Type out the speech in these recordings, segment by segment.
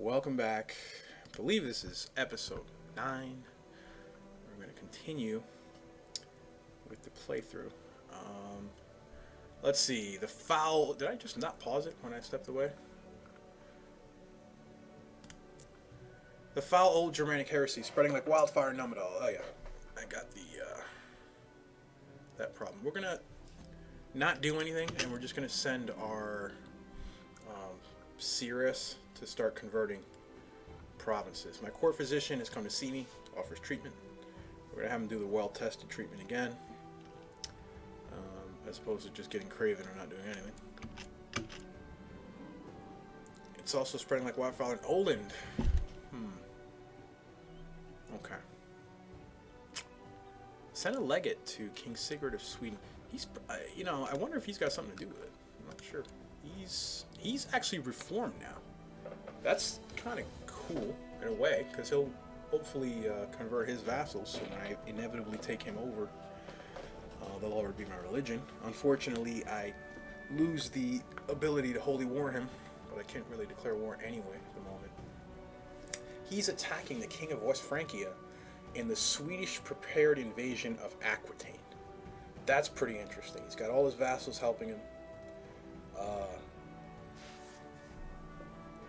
Welcome back. I believe this is episode 9. We're going to continue with the playthrough. Let's see. The foul... Did I just not pause it when I stepped away? The foul old Germanic heresy spreading like wildfire in Numedal. Oh yeah, I got the that problem. We're going to not do anything, and we're just going to send our Cirrus to start converting provinces. My court physician has come to see me, offers treatment. We're going to have him do the well-tested treatment again, as opposed to just getting craven or not doing anything. It's also spreading like wildfire in Oland. Okay. Send a legate to King Sigurd of Sweden. He's, I wonder if he's got something to do with it. I'm not sure. He's actually reformed now. That's kind of cool in a way, because he'll hopefully convert his vassals. So when I inevitably take him over, they'll already be my religion. Unfortunately, I lose the ability to holy war him, but I can't really declare war anyway at the moment. He's attacking the king of West Francia in the Swedish prepared invasion of Aquitaine. That's pretty interesting. He's got all his vassals helping him.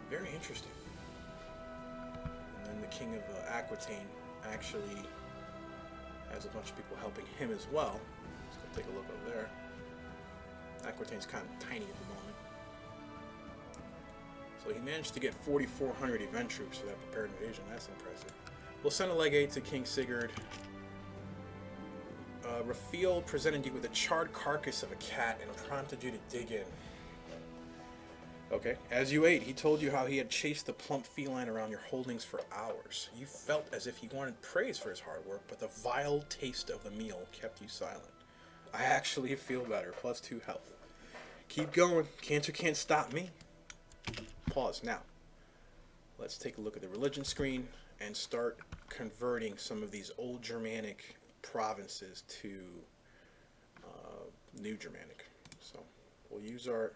Very interesting. And then the king of Aquitaine actually has a bunch of people helping him as well. Let's go take a look over there. Aquitaine's kind of tiny at the moment. So he managed to get 4,400 event troops for that prepared invasion. That's impressive. We'll send a legate to King Sigurd. Raphael presented you with a charred carcass of a cat and prompted you to dig in. Okay. As you ate, he told you how he had chased the plump feline around your holdings for hours. You felt as if he wanted praise for his hard work, but the vile taste of the meal kept you silent. I actually feel better. +2 health. Keep going. Cancer can't stop me. Pause. Now, let's take a look at the religion screen and start converting some of these old Germanic provinces to New Germanic. So we'll use our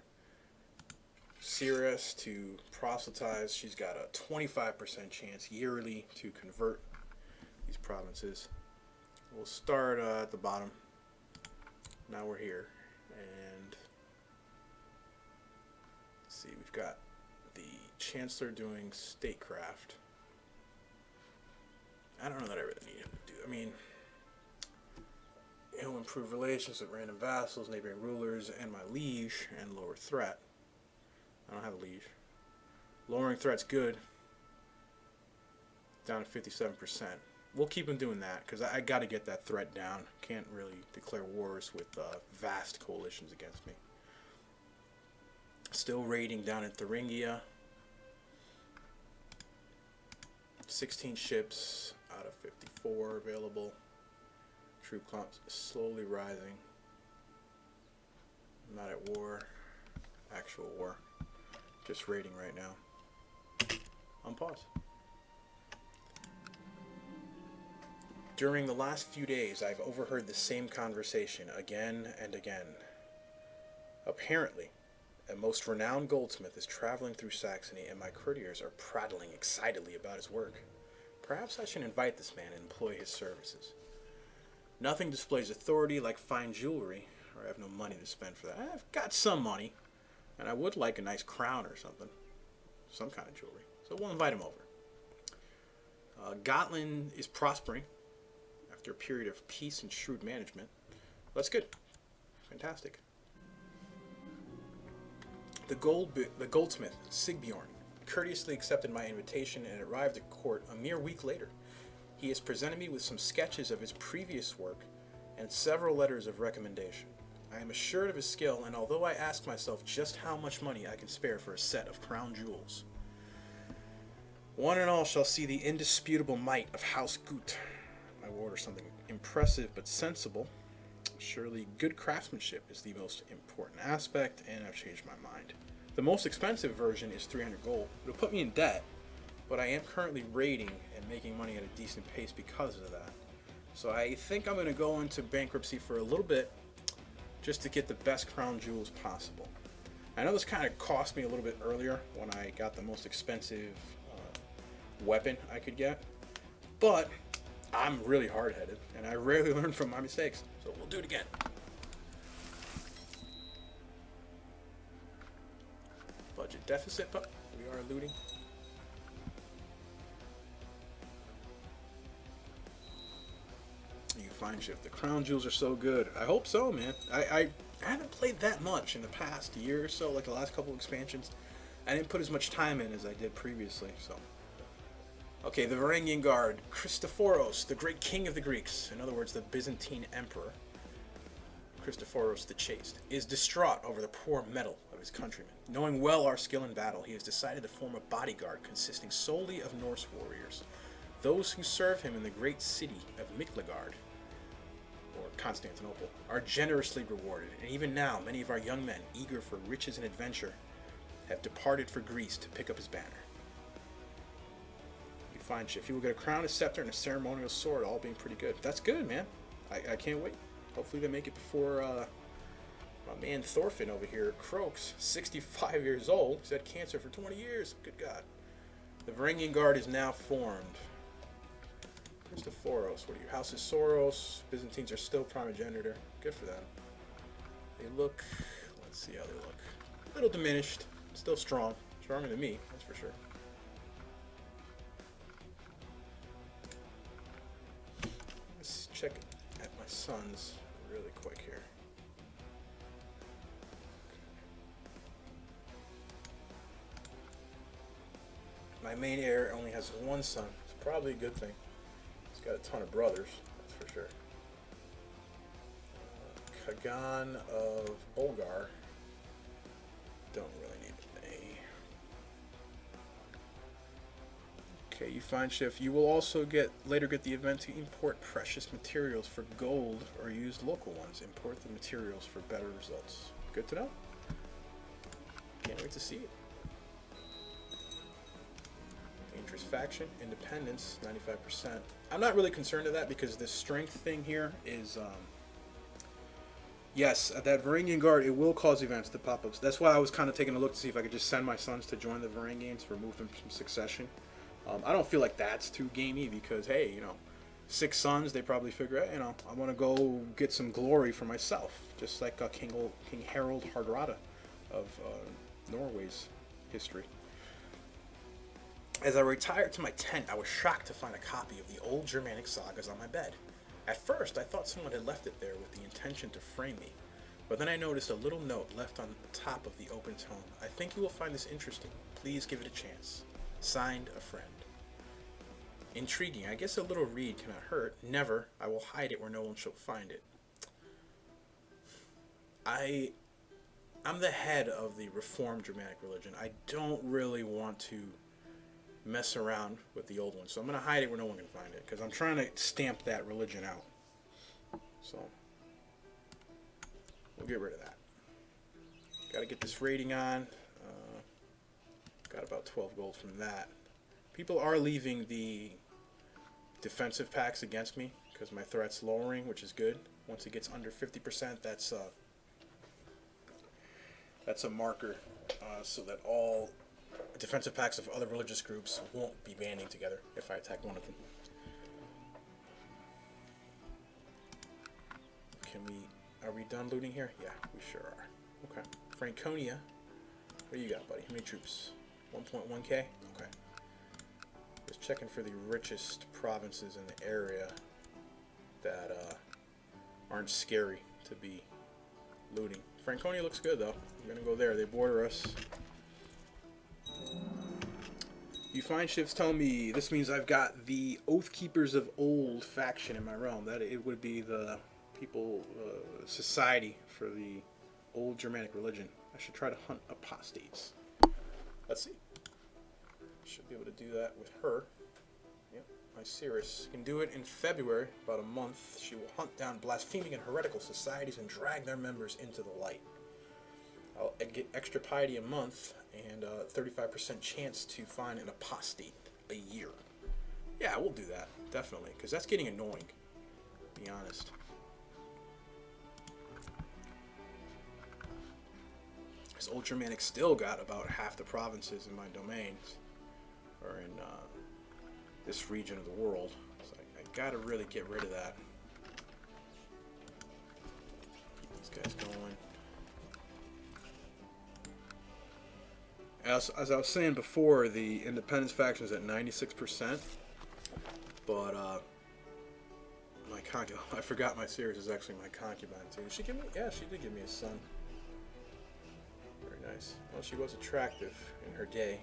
Cirrus to proselytize. She's got a 25% chance yearly to convert these provinces. We'll start at the bottom. Now we're here, and let's see, we've got the Chancellor doing statecraft. I don't know that I really need him to do. I mean, he'll improve relations with random vassals, neighboring rulers, and my liege, and lower threat. I don't have a liege. Lowering threat's good. Down to 57%. We'll keep him doing that, because I got to get that threat down. Can't really declare wars with vast coalitions against me. Still raiding down in Thuringia. 16 ships out of 54 available. Troop count slowly rising. I'm not at war. Actual war. Just raiding right now. On pause. During the last few days, I've overheard the same conversation again and again. Apparently, a most renowned goldsmith is traveling through Saxony, and my courtiers are prattling excitedly about his work. Perhaps I should invite this man and employ his services. Nothing displays authority like fine jewelry, or I have no money to spend for that. I've got some money, and I would like a nice crown or something. Some kind of jewelry. So we'll invite him over. Gotland is prospering after a period of peace and shrewd management. That's good. Fantastic. The goldsmith, Sigbjorn, courteously accepted my invitation and arrived at court a mere week later. He has presented me with some sketches of his previous work and several letters of recommendation. I am assured of his skill, and although I ask myself just how much money I can spare for a set of crown jewels, one and all shall see the indisputable might of House Gut. I will order something impressive but sensible. Surely good craftsmanship is the most important aspect, and I've changed my mind. The most expensive version is 300 gold. It'll put me in debt, but I am currently raiding and making money at a decent pace because of that. So I think I'm going to go into bankruptcy for a little bit just to get the best crown jewels possible. I know this kind of cost me a little bit earlier when I got the most expensive weapon I could get. But I'm really hard-headed, and I rarely learn from my mistakes. So we'll do it again. Budget deficit, but we are looting. You find shift. The crown jewels are so good. I hope so, man. I haven't played that much in the past year or so, like the last couple of expansions. I didn't put as much time in as I did previously, so. Okay, the Varangian Guard. Christophoros, the great king of the Greeks, in other words, the Byzantine emperor, Christophoros the Chaste, is distraught over the poor mettle of his countrymen. Knowing well our skill in battle, he has decided to form a bodyguard consisting solely of Norse warriors. Those who serve him in the great city of Miklagard, or Constantinople, are generously rewarded, and even now many of our young men, eager for riches and adventure, have departed for Greece to pick up his banner. You find shift. You will get a crown, a scepter, and a ceremonial sword, all being pretty good. That's good, man. I can't wait. Hopefully they make it before my man Thorfinn over here croaks, 65 years old. He's had cancer for 20 years. Good God. The Varangian Guard is now formed. Christophoros, what are you? House of Soros. Byzantines are still primogenitor. Good for them. They look, let's see how they look. A little diminished. Still strong. Stronger than me, that's for sure. Let's check at my sons really quick here. My main heir only has one son. It's probably a good thing. He's got a ton of brothers, that's for sure. Kagan of Bulgar. Don't really need an A. Okay, you find shift. You will also later get the event to import precious materials for gold or use local ones. Import the materials for better results. Good to know. Can't wait to see it. Dangerous faction, independence, 95%. I'm not really concerned with that because this strength thing here is yes, at that Varangian Guard, it will cause events to pop up. So that's why I was kind of taking a look to see if I could just send my sons to join the Varangians, remove them from succession. I don't feel like that's too gamey because, hey, you know, 6 sons, they probably figure out, you know, I want to go get some glory for myself, just like King Harald Hardrada of Norway's history. As I retired to my tent, I was shocked to find a copy of the old Germanic sagas on my bed. At first, I thought someone had left it there with the intention to frame me, but then I noticed a little note left on the top of the open tome. I think you will find this interesting. Please give it a chance. Signed, a friend. Intriguing. I guess a little read cannot hurt. Never. I will hide it where no one shall find it. I'm the head of the Reformed Germanic religion. I don't really want to mess around with the old one, so I'm going to hide it where no one can find it because I'm trying to stamp that religion out. So we'll get rid of that. Got to get this rating on. Got about 12 gold from that. People are leaving the defensive packs against me because my threat's lowering, which is good. Once it gets under 50%, that's a marker so that all defensive packs of other religious groups won't be banding together if I attack one of them. Are we done looting here? Yeah, we sure are. Okay. Franconia. What do you got, buddy? How many troops? 1.1k? Okay. Just checking for the richest provinces in the area that aren't scary to be looting. Franconia looks good, though. I'm going to go there. They border us. You find shifts tell me this means I've got the Oath Keepers of Old faction in my realm. That it would be the people, society for the old Germanic religion. I should try to hunt apostates. Let's see. Should be able to do that with her. Yep, my Cirrus can do it in February, about a month. She will hunt down blaspheming and heretical societies and drag their members into the light. I'll get extra piety a month and 35% chance to find an apostate a year. Yeah, we'll do that, definitely, because that's getting annoying, to be honest. This old Germanic still got about half the provinces in my domains, or in this region of the world. So I gotta really get rid of that. Keep these guys going. As I was saying before, the independence faction is at 96%, but I forgot my series is actually my concubine too. Did she give me? Yeah, she did give me a son. Very nice. Well, she was attractive in her day.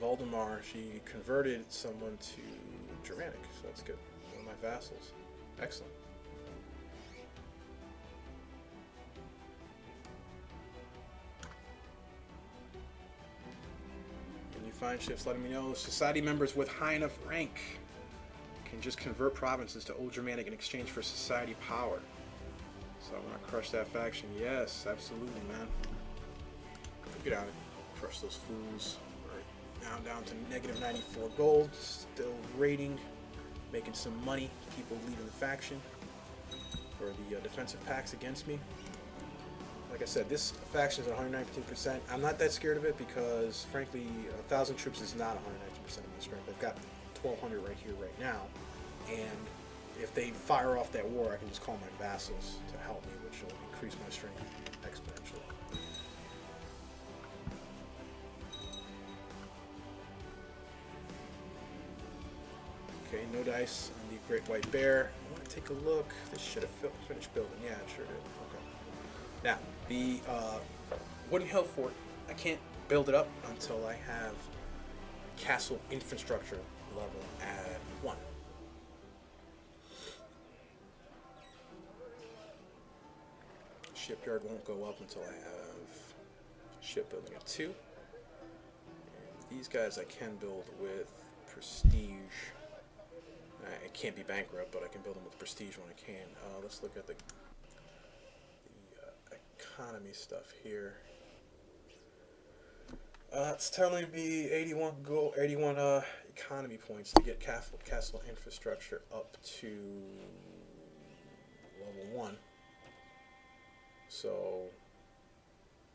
Valdemar, she converted someone to Germanic, so that's good. One of my vassals. Excellent. When you find ships, letting me know. Society members with high enough rank can just convert provinces to Old Germanic in exchange for society power. So I want to crush that faction. Yes, absolutely, man. Get out of it. Crush those fools. Now down to negative 94 gold. Still raiding, making some money. People leaving the faction for the defensive packs against me. Like I said, this faction is at 119%. I'm not that scared of it because, frankly, 1,000 troops is not 119% of my strength. I've got 1,200 right here, right now, and if they fire off that war, I can just call my vassals to help me, which will increase my strength exponentially. Okay, no dice on the Great White Bear. I want to take a look. This should have finished building. Yeah, it sure did. Okay. Now, the Wooden Hill Fort, I can't build it up until I have castle infrastructure level at 1. Shipyard won't go up until I have shipbuilding at 2. And these guys I can build with prestige. I can't be bankrupt, but I can build them with prestige when I can. Let's look at the economy stuff here. It's telling me 81 economy points to get castle infrastructure up to level 1. So,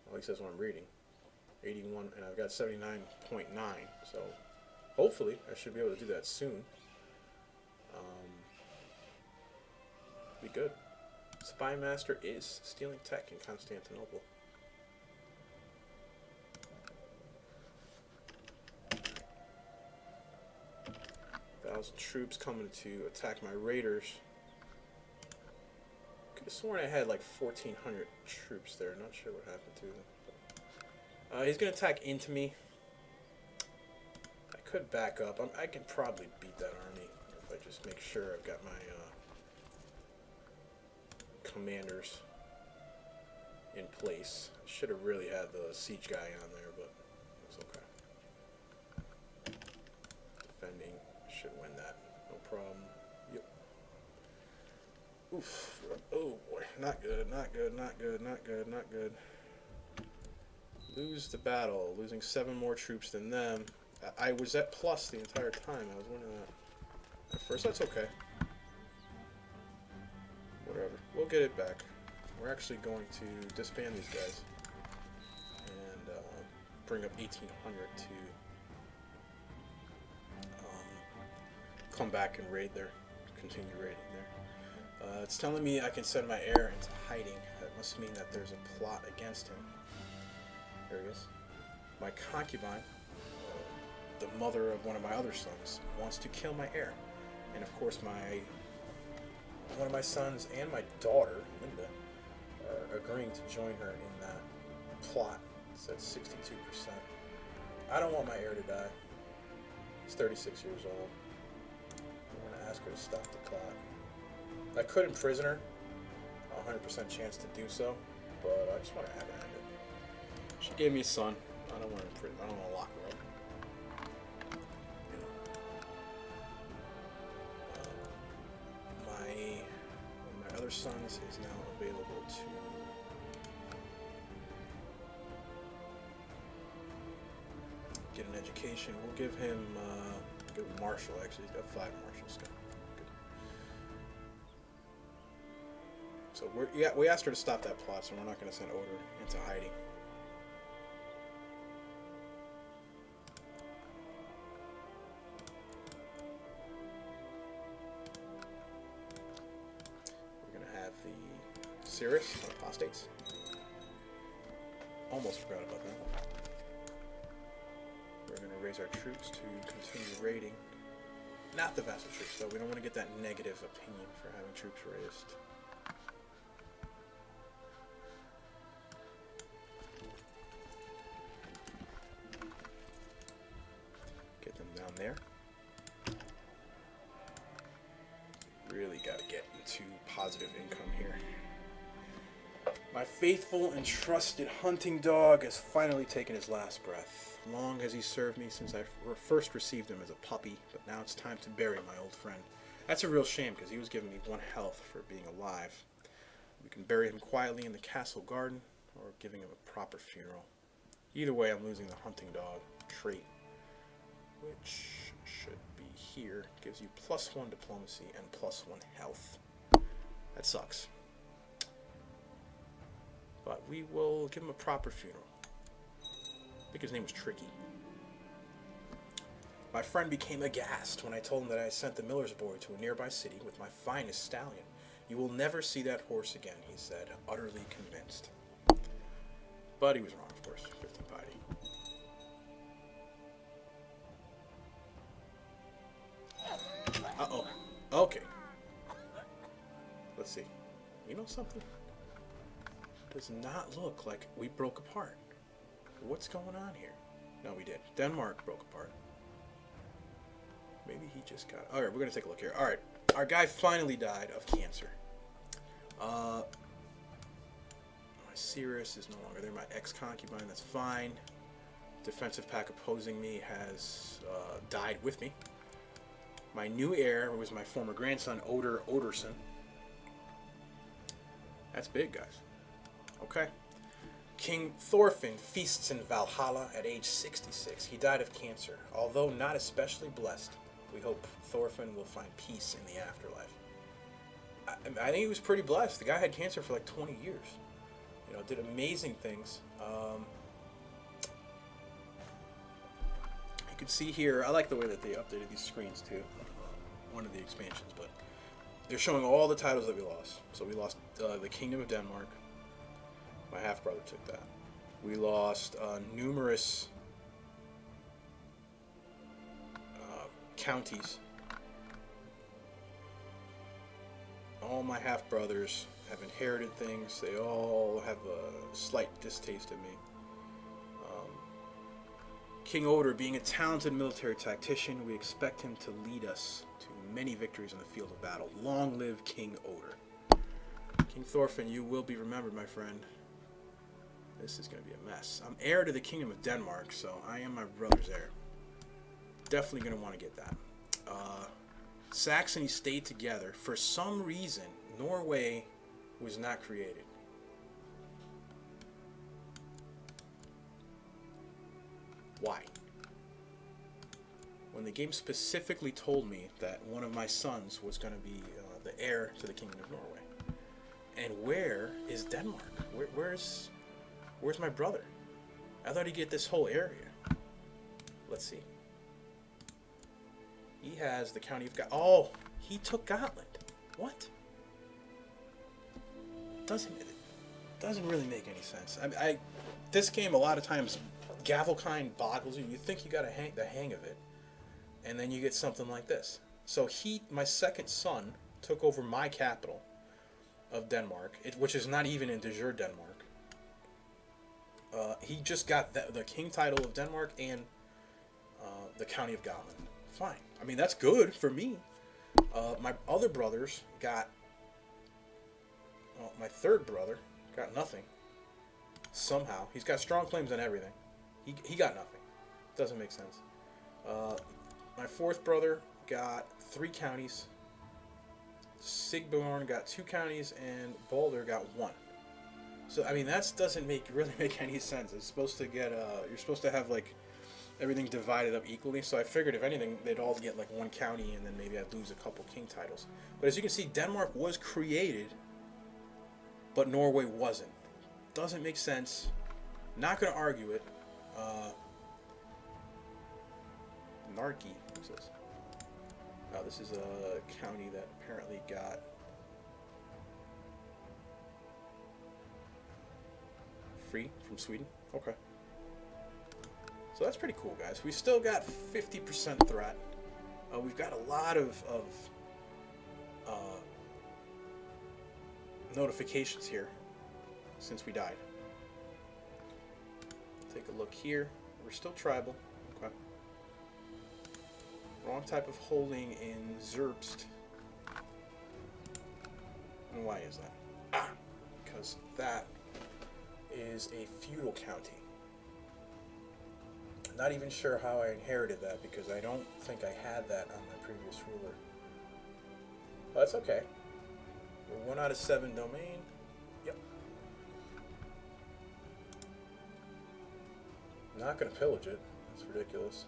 at least that's what I'm reading. 81, and I've got 79.9. So, hopefully, I should be able to do that soon. Be good. Spy Master is stealing tech in Constantinople. Thousand troops coming to attack my raiders. Could have sworn I had like 1,400 troops there. Not sure what happened to them. He's gonna attack into me. I could back up. I can probably beat that army if I just make sure I've got my commanders in place. I should have really had the siege guy on there, but it's okay. Defending should win that, no problem. Yep. Oof. Oh boy, not good, not good, not good, not good, not good. Lose the battle, losing 7 more troops than them. I was at plus the entire time. I was wondering that at first. That's okay. Whatever. We'll get it back. We're actually going to disband these guys and bring up 1,800 to come back and raid there, continue raiding there. It's telling me I can send my heir into hiding. That must mean that there's a plot against him. There he is. My concubine, the mother of one of my other sons, wants to kill my heir, and of course one of my sons and my daughter, Linda, are agreeing to join her in that plot. It's at 62%. I don't want my heir to die. He's 36 years old. I'm going to ask her to stop the plot. I could imprison her, 100% chance to do so, but I just want to have her end it. She gave me a son. I don't want to imprison. I don't want to lock her up. My other sons is now available to get an education. We'll give him marshal. Actually, he's got 5 marshal stuff. Good. So we asked her to stop that plot, so we're not going to send Oder into hiding. Cirrus, apostates. Almost forgot about that. We're going to raise our troops to continue raiding. Not the vassal troops, though. We don't want to get that negative opinion for having troops raised. Get them down there. Really got to get into positive income here. My faithful and trusted hunting dog has finally taken his last breath. Long has he served me since I first received him as a puppy, but now it's time to bury my old friend. That's a real shame because he was giving me 1 health for being alive. We can bury him quietly in the castle garden or giving him a proper funeral. Either way, I'm losing the hunting dog trait, which should be here. Gives you +1 diplomacy and +1 health. That sucks. But we will give him a proper funeral. I think his name was Tricky. My friend became aghast when I told him that I had sent the miller's boy to a nearby city with my finest stallion. You will never see that horse again, he said, utterly convinced. But he was wrong, of course. 15 piety. Uh-oh. Okay. Let's see. You know something? Does not look like we broke apart. What's going on here? No, we did. Denmark broke apart. Maybe he just got... Alright, we're going to take a look here. Alright, our guy finally died of cancer. My Cirrus is no longer there. My ex-concubine, that's fine. Defensive pack opposing me has died with me. My new heir was my former grandson, Oderson. That's big, guys. Okay. King Thorfinn feasts in Valhalla at age 66. He died of cancer. Although not especially blessed, we hope Thorfinn will find peace in the afterlife. I think he was pretty blessed. The guy had cancer for like 20 years. You know, did amazing things. You can see here, I like the way that they updated these screens too. One of the expansions, but they're showing all the titles that we lost. So we lost the Kingdom of Denmark. My half-brother took that. We lost numerous counties. All my half-brothers have inherited things. They all have a slight distaste of me. King Oder, being a talented military tactician, we expect him to lead us to many victories on the field of battle. Long live King Oder. King Thorfinn, you will be remembered, my friend. This is going to be a mess. I'm heir to the Kingdom of Denmark, so I am my brother's heir. Definitely going to want to get that. Saxony stayed together. For some reason, Norway was not created. Why? When the game specifically told me that one of my sons was going to be the heir to the Kingdom of Norway. And where is Denmark? Where's my brother? I thought he'd get this whole area. Let's see. He has the county of Oh, he took Gotland. What? Doesn't really make any sense. This game a lot of times Gavelkind boggles you. You think you got the hang of it, and then you get something like this. So my second son, took over my capital of Denmark, which is not even in de jure Denmark. He just got the king title of Denmark and the county of Gotland. Fine. I mean, that's good for me. My other brothers got... Well, my third brother got nothing. Somehow. He's got strong claims on everything. He got nothing. Doesn't make sense. My fourth brother got 3 counties. Sigbjorn got 2 counties, and Balder got 1. So I mean, that doesn't really make any sense. It's supposed to get you're supposed to have like everything divided up equally. So I figured if anything, they'd all get like 1 county, and then maybe I'd lose a couple king titles. But as you can see, Denmark was created, but Norway wasn't. Doesn't make sense. Not gonna argue it. Narki, what's this? Oh, this is a county that apparently got free from Sweden. Okay. So that's pretty cool, guys. We still got 50% threat. We've got a lot of notifications here since we died. Take a look here. We're still tribal. Okay. Wrong type of holding in Zerbst. And why is that? Because that is a feudal county. Not even sure how I inherited that because I don't think I had that on my previous ruler. But that's okay. We're 1 out of 7 domain. Yep. I'm not going to pillage it. That's ridiculous.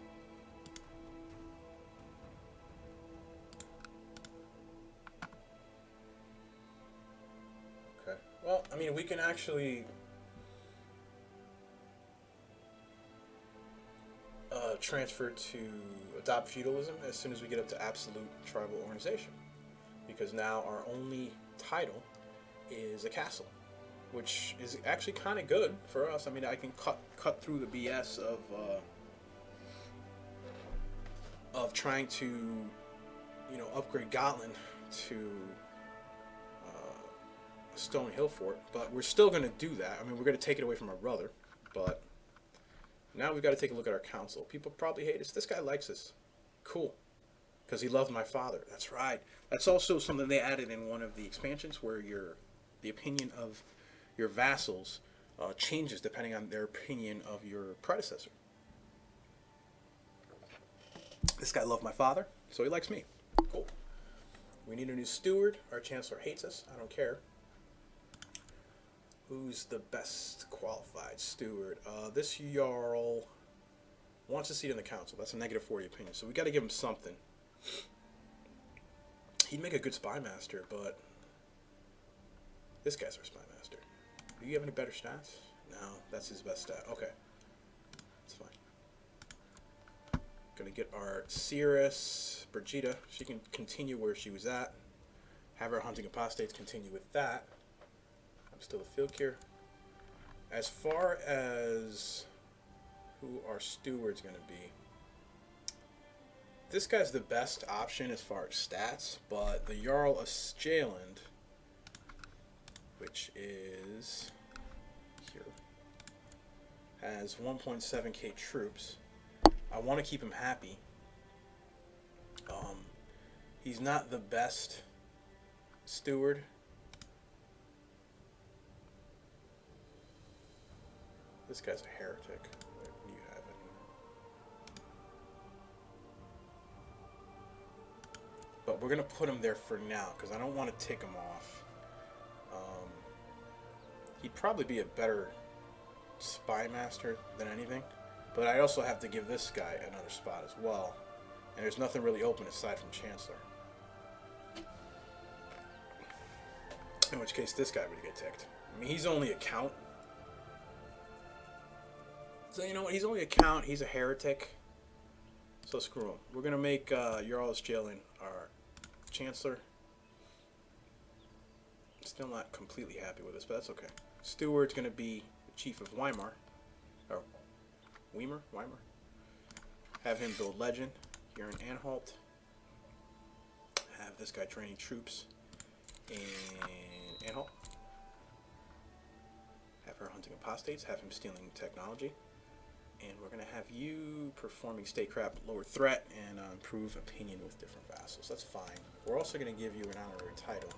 Okay. Well, I mean, we can actually transfer to adopt feudalism as soon as we get up to absolute tribal organization, because now our only title is a castle, which is actually kind of good for us. I mean, I can cut through the BS of trying to, you know, upgrade Gotland to a stone hill fort, but we're still going to do that. I mean, we're going to take it away from our brother, but now we've got to take a look at our council. People probably hate us. This guy likes us. Cool. Because he loved my father. That's right. That's also something they added in one of the expansions where the opinion of your vassals changes depending on their opinion of your predecessor. This guy loved my father, so he likes me. Cool. We need a new steward. Our chancellor hates us. I don't care. Who's the best qualified steward? This Jarl wants a seat in the council. That's a -40 opinion, so we got to give him something. He'd make a good spy master, but this guy's our spy master. Do you have any better stats? No, that's his best stat. Okay, that's fine. Gonna get our Cirrus, Brigida. She can continue where she was at. Have our hunting apostates continue with that. I'm still a field cure. As far as who our steward's going to be, this guy's the best option as far as stats, but the Jarl of Stjaland, which is here, has 1.7k troops. I want to keep him happy. He's not the best steward. This guy's a heretic. What do you have in here? But we're going to put him there for now, because I don't want to tick him off. He'd probably be a better spy master than anything. But I also have to give this guy another spot as well. And there's nothing really open aside from Chancellor. In which case, this guy would get ticked. I mean, he's only a count. So, you know what? He's only a count. He's a heretic. So, screw him. We're going to make Jarl of Stjaland our Chancellor. Still not completely happy with this, but that's okay. Steward's going to be the Chief of Weimar. Or, Weimar? Have him build Legend here in Anhalt. Have this guy training troops in Anhalt. Have her hunting apostates. Have him stealing technology. And we're going to have you performing statecraft, lower threat, and improve opinion with different vassals. That's fine. We're also going to give you an honorary title.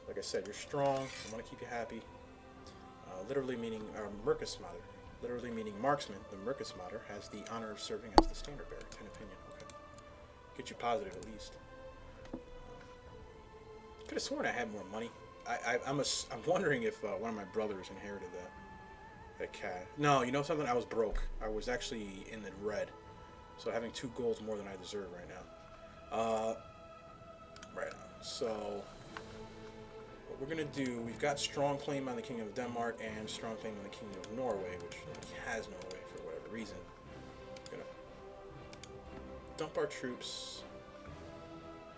Like I said, you're strong. I want to keep you happy. Literally meaning Merkesmatter. Literally meaning marksman. The Merkesmatter has the honor of serving as the standard bearer. 10 opinion. Okay. Get you positive at least. Could have sworn I had more money. I'm wondering if one of my brothers inherited that cat. No, you know something? I was broke. I was actually in the red. So having 2 golds more than I deserve right now. Right on. So what we're going to do, we've got strong claim on the Kingdom of Denmark and strong claim on the Kingdom of Norway, which has Norway for whatever reason. We're going to dump our troops.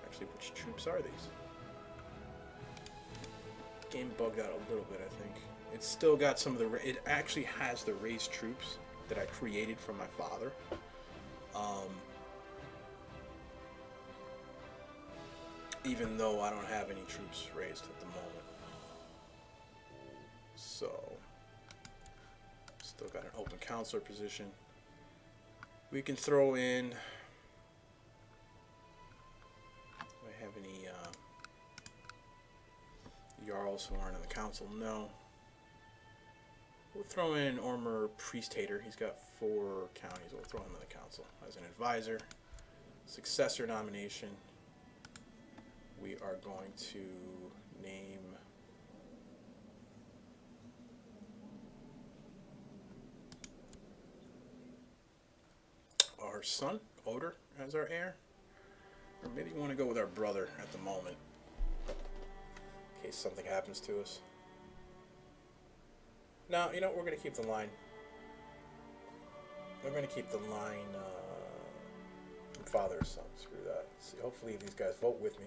Actually, which troops are these? Game bugged out a little bit, I think. It's still got some of the. It actually has the raised troops that I created from my father. Even though I don't have any troops raised at the moment. So, still got an open counselor position. We can throw in. Do I have any Jarls who aren't in the council? No. We'll throw in Ormer Priest-Hater. He's got 4 counties. We'll throw him in the council as an advisor. Successor nomination. We are going to name our son, Oder, as our heir. Or maybe you want to go with our brother at the moment, in case something happens to us. No, you know what? We're going to keep the line. We're going to keep the line from father to son. Screw that. See, hopefully these guys vote with me.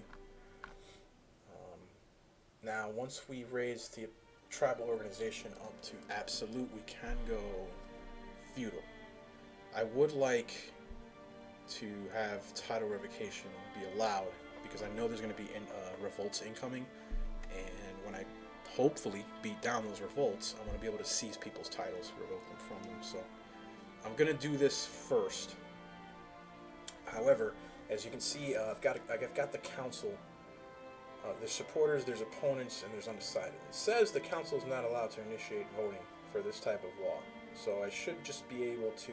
Now, once we raise the tribal organization up to absolute, we can go feudal. I would like to have title revocation be allowed because I know there's going to be revolts incoming, and when I hopefully beat down those revolts, I want to be able to seize people's titles, revoke them from them. So I'm going to do this first. However, as you can see, I've got the council. There's supporters, there's opponents, and there's undecided. It says the council is not allowed to initiate voting for this type of law. So I should just be able to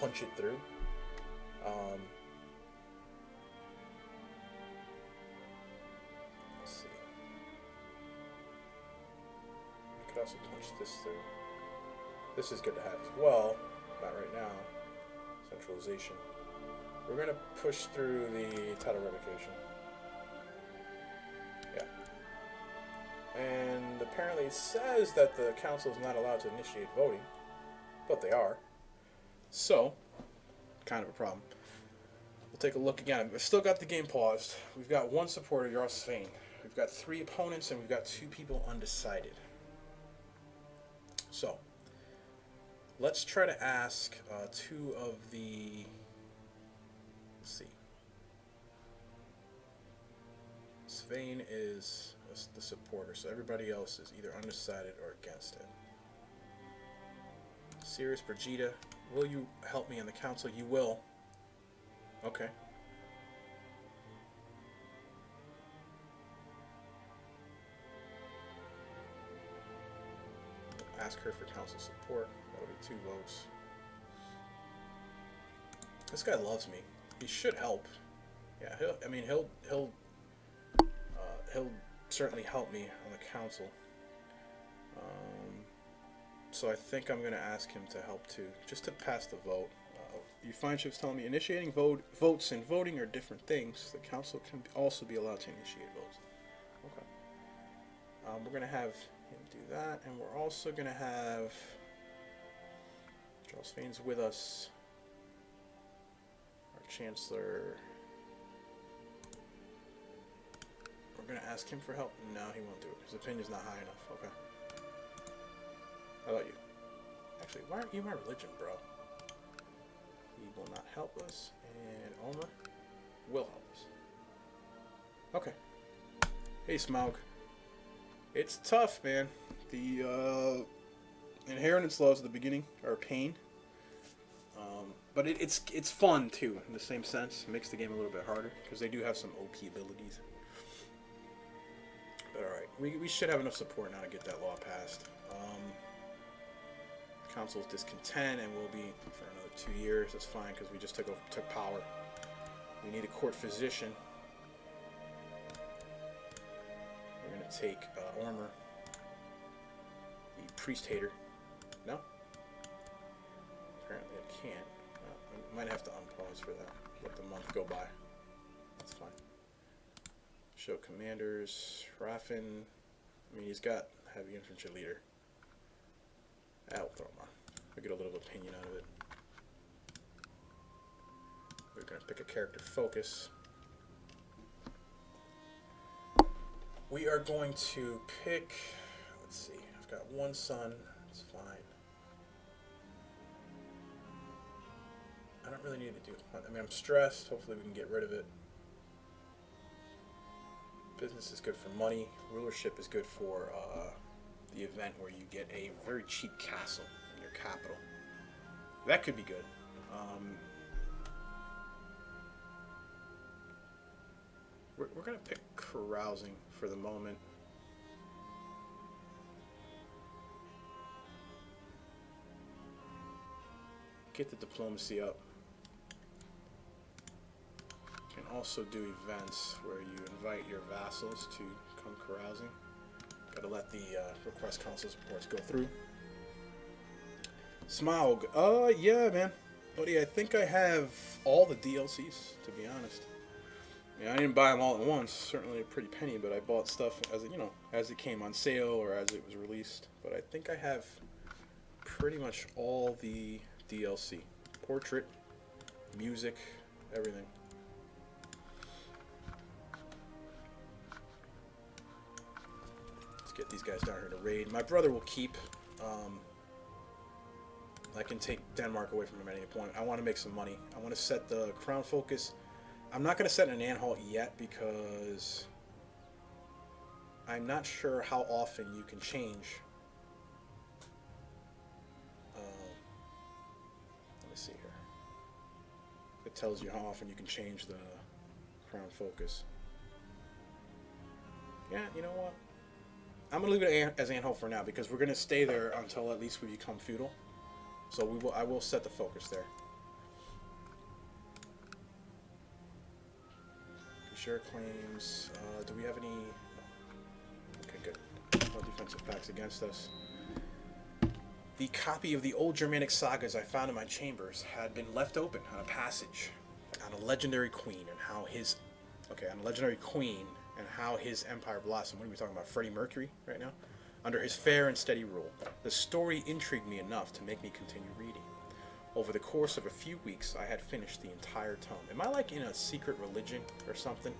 punch it through. Let's see. I could also punch this through. This is good to have as well. Not right now. Centralization. We're going to push through the title revocation. And apparently it says that the council is not allowed to initiate voting, but they are. So, kind of a problem. We'll take a look again. We've still got the game paused. We've got 1 supporter, Jarl Svein. We've got 3 opponents, and we've got 2 people undecided. So, let's try to ask 2 of the... Let's see. Svein is the supporter, so everybody else is either undecided or against it. Sirius Brigida, will you help me in the council? You will. Okay. Ask her for council support. That'll be 2 votes. This guy loves me. He should help. Yeah, he'll certainly help me on the council. So I think I'm going to ask him to help too, just to pass the vote. You find ships telling me initiating votes and voting are different things. The council can also be allowed to initiate votes. Okay. We're going to have him do that, and we're also going to have Charles Fain's with us. Our Chancellor. We're going to ask him for help. No, he won't do it. His opinion's not high enough. Okay. How about you? Actually, why aren't you my religion, bro? He will not help us. And Omer will help us. Okay. Hey, Smaug. It's tough, man. The inheritance laws at the beginning are a pain. But it's fun, too, in the same sense. It makes the game a little bit harder, because they do have some OP abilities. But alright, we should have enough support now to get that law passed. Council's discontent, and we'll be for another 2 years. That's fine, because we just took power. We need a court physician. We're going to take Ormer, the Priest-Hater. No? Apparently I can't. I might have to unpause for that. Let the month go by. That's fine. Show commanders. Raffin. I mean, he's got heavy infantry leader. I'll throw him on. We get a little opinion out of it. We're going to pick a character focus. We are going to pick, let's Let's see. I've got one son. It's fine. I don't really need to do it. I mean, I'm stressed. Hopefully we can get rid of it. Business is good for money. Rulership is good for the event where you get a very cheap castle in your capital. That could be good. We're going to pick carousing for the moment. Get the diplomacy up. You can also do events where you invite your vassals to come carousing. Gotta let the request consul's reports go through. Smaug. Yeah, man. Buddy, I think I have all the DLCs, to be honest. I mean, I didn't buy them all at once. Certainly a pretty penny, but I bought stuff as it came on sale or as it was released. But I think I have pretty much all the DLC. Portrait, music, everything. Let's get these guys down here to raid. My brother will keep. I can take Denmark away from him at any point. I want to make some money. I want to set the crown focus. I'm not going to set an Anhalt yet because I'm not sure how often you can change. Let me see here. It tells you how often you can change the crown focus. Yeah, you know what? I'm going to leave it as Anhalt for now because we're going to stay there until at least we become feudal. So I will set the focus there. Share claims. Do we have any? No. Okay, good. No defensive pacts against us. The copy of the old Germanic sagas I found in my chambers had been left open on a passage on a legendary queen and how his empire blossomed. What are we talking about? Freddie Mercury right now? Under his fair and steady rule. The story intrigued me enough to make me continue reading. Over the course of a few weeks, I had finished the entire tome. Am I like in a secret religion or something?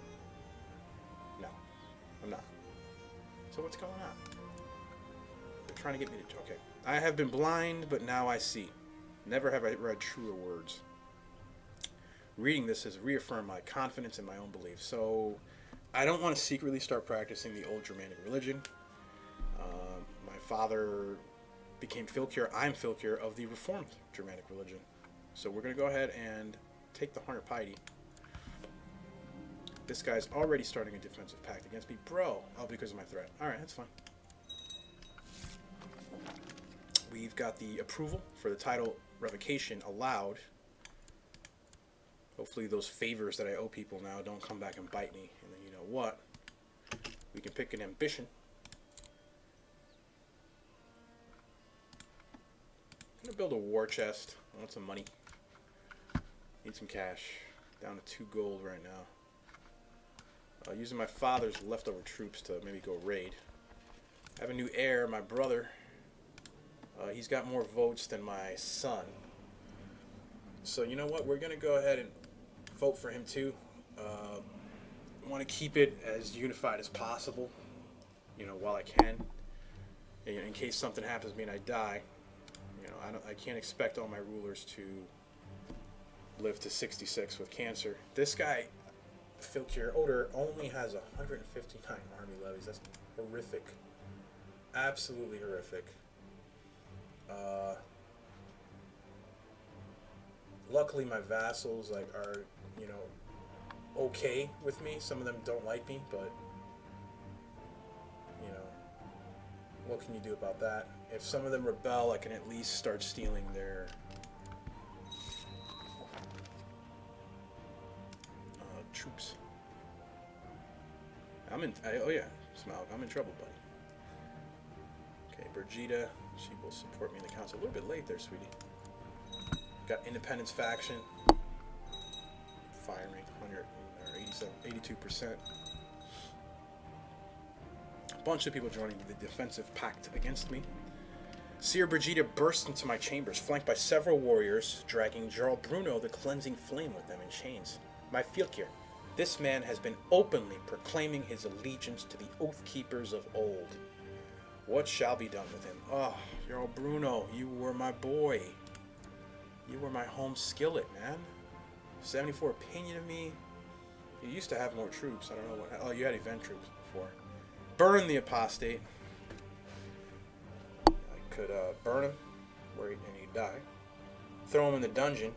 No, I'm not. So what's going on? They're trying to get me to... Okay. I have been blind, but now I see. Never have I read truer words. Reading this has reaffirmed my confidence in my own beliefs. So I don't want to secretly start practicing the old Germanic religion. My father became Fylkir. I'm Fylkir of the Reformed Germanic religion. So we're going to go ahead and take the 100 piety. This guy's already starting a defensive pact against me. Bro! Oh, because of my threat. Alright, that's fine. We've got the approval for the title revocation allowed. Hopefully those favors that I owe people now don't come back and bite me. And then you know what? We can pick an ambition. I'm going to build a war chest. I want some money. Need some cash. Down to 2 gold right now. Using my father's leftover troops to maybe go raid. I have a new heir, my brother. He's got more votes than my son. So you know what? We're going to go ahead and vote for him too. I want to keep it as unified as possible. You know, while I can. In case something happens to me and I die. You know, I can't expect all my rulers to live to 66 with cancer. This guy, Fylkir Oder, only has 159 army levies. That's horrific. Absolutely horrific. Luckily, my vassals are, you know, okay with me. Some of them don't like me, but you know, what can you do about that? If some of them rebel, I can at least start stealing their troops. Oh yeah, Smaug, I'm in trouble, buddy. Okay, Brigida, she will support me in the council. A little bit late there, sweetie. Got Independence faction. Firing 82%. A bunch of people joining the defensive pact against me. Seer Brigida burst into my chambers, flanked by several warriors, dragging Jarl Bruno the Cleansing Flame with them in chains. My Fylkir, this man has been openly proclaiming his allegiance to the Oath Keepers of old. What shall be done with him? Oh, Jarl Bruno, you were my boy. You were my home skillet, man. 74 opinion of me. You used to have more troops. I don't know what. Oh, you had event troops before. Burn the apostate. I could burn him, and he'd die. Throw him in the dungeon.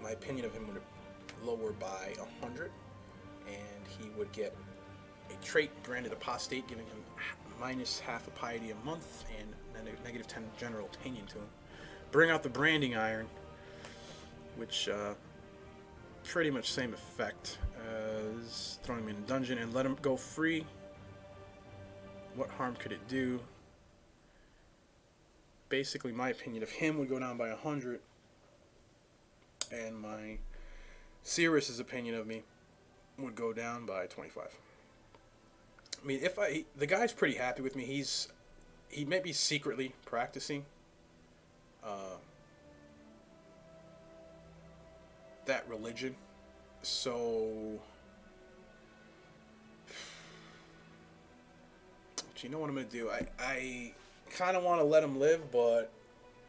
My opinion of him would lower by 100, and he would get a trait branded apostate, giving him minus half a piety a month and negative 10 general opinion to him. Bring out the branding iron, which pretty much same effect as throwing him in a dungeon, and let him go free. What harm could it do? Basically, my opinion of him would go down by 100, and my Cirrus's opinion of me would go down by 25. I mean, the guy's pretty happy with me. He may be secretly practicing that religion. So, you know what I'm gonna do? I kind of want to let him live, but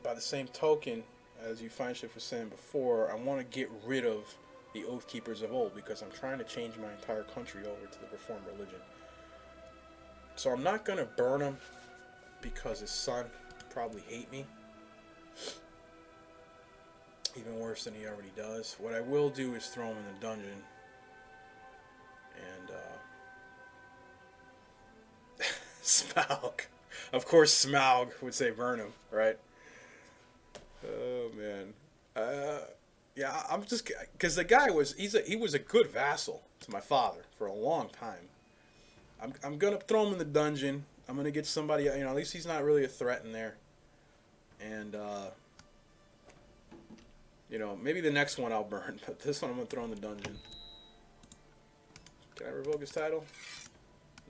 by the same token, as you find shit was saying before, I want to get rid of the Oath Keepers of old, because I'm trying to change my entire country over to the Reformed religion. So I'm not going to burn him, because his son probably hate me. Even worse than he already does. What I will do is throw him in the dungeon. And, Smaug. Of course Smaug would say burn him, right? Oh, man. Yeah, I'm just... Because the guy he was a good vassal to my father for a long time. I'm going to throw him in the dungeon. I'm going to get somebody... at least he's not really a threat in there. And, maybe the next one I'll burn. But this one I'm going to throw in the dungeon. Can I revoke his title?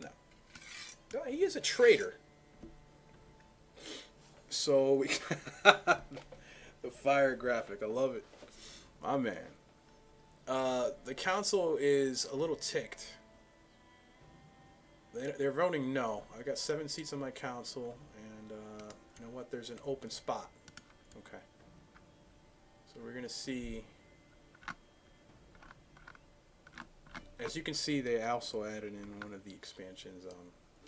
No. He is a traitor. So, we... The fire graphic. I love it. My man. The council is a little ticked. They're voting no. I got 7 seats on my council, and you know what? There's an open spot. Okay. So we're gonna see. As you can see, they also added in one of the expansions.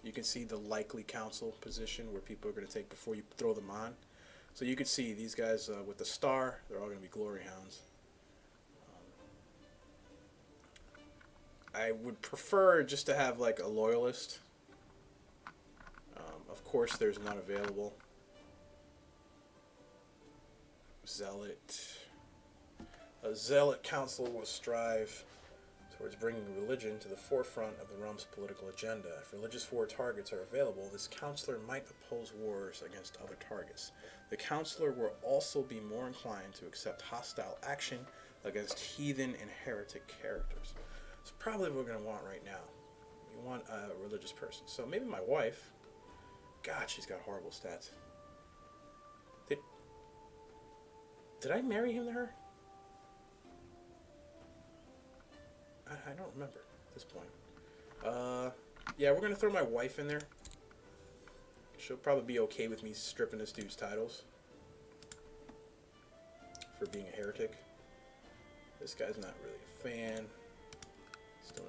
You can see the likely council position where people are gonna take before you throw them on. So you can see these guys with the star. They're all gonna be glory hounds. I would prefer just to have like a loyalist. Of course, there's none available. Zealot. A zealot council will strive towards bringing religion to the forefront of the realm's political agenda. If religious war targets are available, this counselor might oppose wars against other targets. The counselor will also be more inclined to accept hostile action against heathen and heretic characters. It's probably what we're going to want right now. You want a religious person. So maybe my wife. God, she's got horrible stats. Did I marry him to her? I don't remember at this point. Yeah, we're going to throw my wife in there. She'll probably be okay with me stripping this dude's titles for being a heretic. This guy's not really a fan.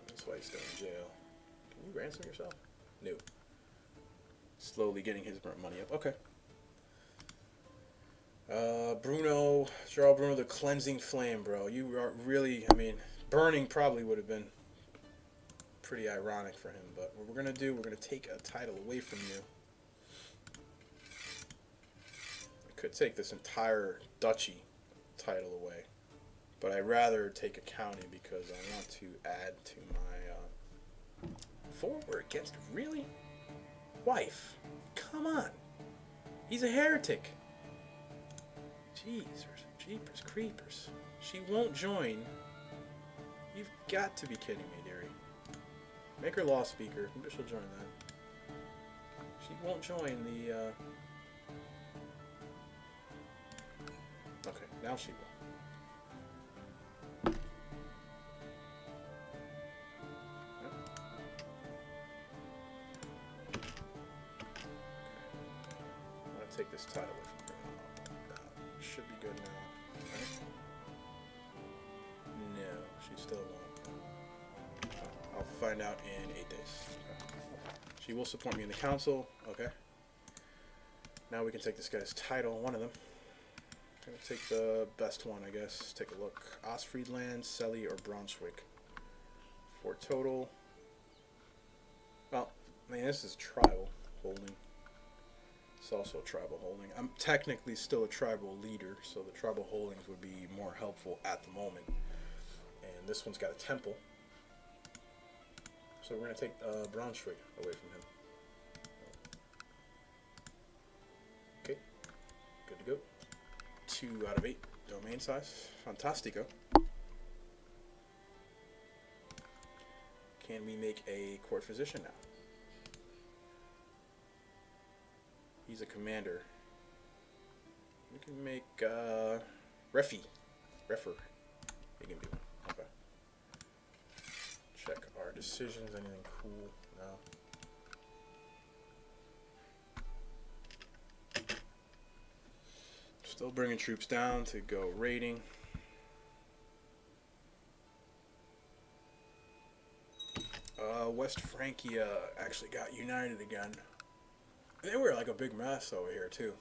That's why he's still in jail. Can you ransom yourself? No. Slowly getting his money up. Okay. Jarl Bruno, the cleansing flame, bro. You are really, burning probably would have been pretty ironic for him. But what we're going to do, we're going to take a title away from you. I could take this entire duchy title away. But I'd rather take a county because I want to add to my forward against really? Wife. Come on. He's a heretic. Jeepers creepers. She won't join. You've got to be kidding me, dearie. Make her law speaker. Maybe she'll join that. She won't join the... Okay, now she will. take this title away from her. Should be good now. Right? No, she still won't. I'll find out in 8 days. She will support me in the council. Okay. Now we can take this guy's title, one of them. I'm going to take the best one, I guess. Take a look. Ostfriedland, Selly, or Braunschweig. For total. Well, I mean, this is tribal holding. It's also a tribal holding. I'm technically still a tribal leader, so the tribal holdings would be more helpful at the moment. And this one's got a temple. So we're going to take Braunschweig away from him. Okay, good to go. 2 out of 8 domain size. Fantastico. Can we make a court physician now? He's a commander. We can make Refer. He can be one. Okay. Check our decisions. Anything cool? No. Still bringing troops down to go raiding. West Francia actually got united again. They were like a big mess over here too.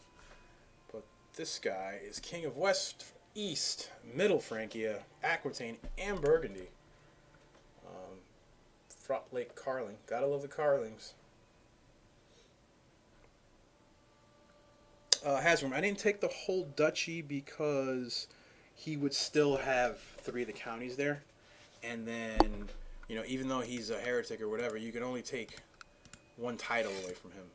But this guy is king of West, East, Middle Francia, Aquitaine, and Burgundy. Fraught Lake Carling. Gotta love the Carlings. Hasbro, I didn't take the whole duchy because he would still have 3 of the counties there. And then, you know, even though he's a heretic or whatever, you can only take 1 title away from him.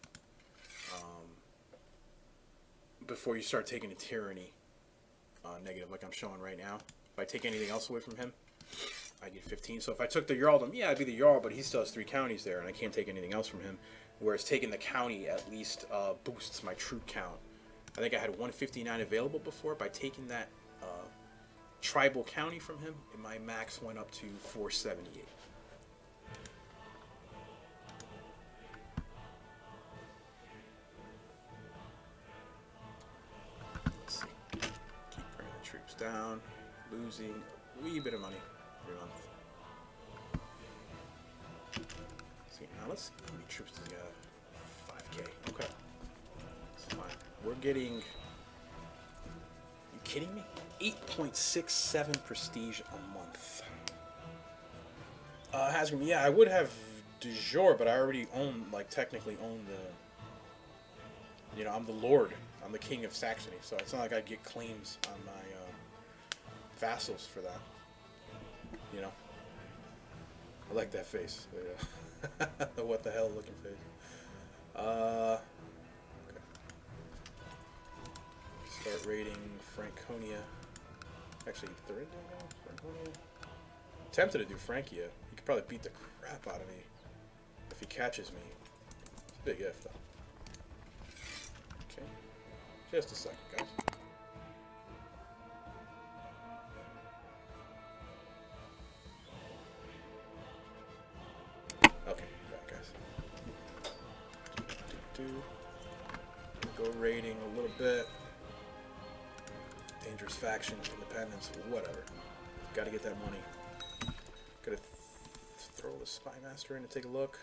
Before you start taking a tyranny negative like I'm showing right now. If I take anything else away from him, I get 15. So if I took the Jarldom, yeah, I'd be the Jarl, but he still has 3 counties there, and I can't take anything else from him. Whereas taking the county at least boosts my troop count. I think I had 159 available before. By taking that tribal county from him, my max went up to 478. Let's see. Keep bringing the troops down. Losing a wee bit of money every month. See, now let's see how many troops does he have. 5K. Okay. That's fine. We're getting... You kidding me? 8.67 prestige a month. Hasbro, yeah, I would have du jour, but I already own, like, technically own the... You know, I'm the lord. I'm the king of Saxony, so it's not like I get claims on my vassals for that. You know? I like that face. The what the hell looking face. Okay. Start raiding Franconia. Actually, third now? Franconia? Tempted to do Francia. He could probably beat the crap out of me if he catches me. It's a big if, though. Okay. Just a second, guys. Okay, back, guys. Go raiding a little bit. Dangerous factions, independence, whatever. Gotta get that money. Gotta throw the Spy Master in to take a look.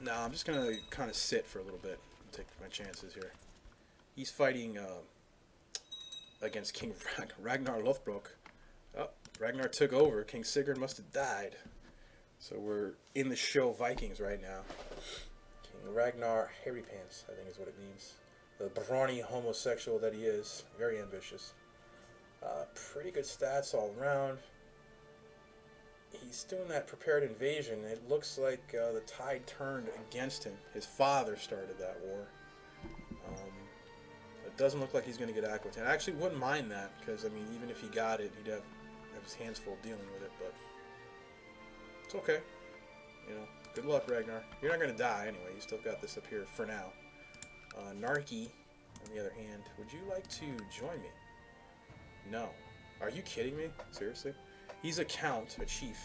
No, I'm just gonna kind of sit for a little bit and take my chances here. He's fighting against King Ragnar Lothbrok. Oh, Ragnar took over. King Sigurd must have died. So we're in the show Vikings right now. King Ragnar Hairy Pants, I think is what it means. The brawny homosexual that he is. Very ambitious. Pretty good stats all around. He's doing that prepared invasion. It looks like the tide turned against him. His father started that war. It doesn't look like he's going to get Aquitaine. I actually wouldn't mind that, because, I mean, even if he got it, he'd have his hands full dealing with it, but it's okay. You know, good luck, Ragnar. You're not going to die anyway. You still got this up here for now. Narki, on the other hand, would you like to join me? No. Are you kidding me? Seriously? He's a count, a chief.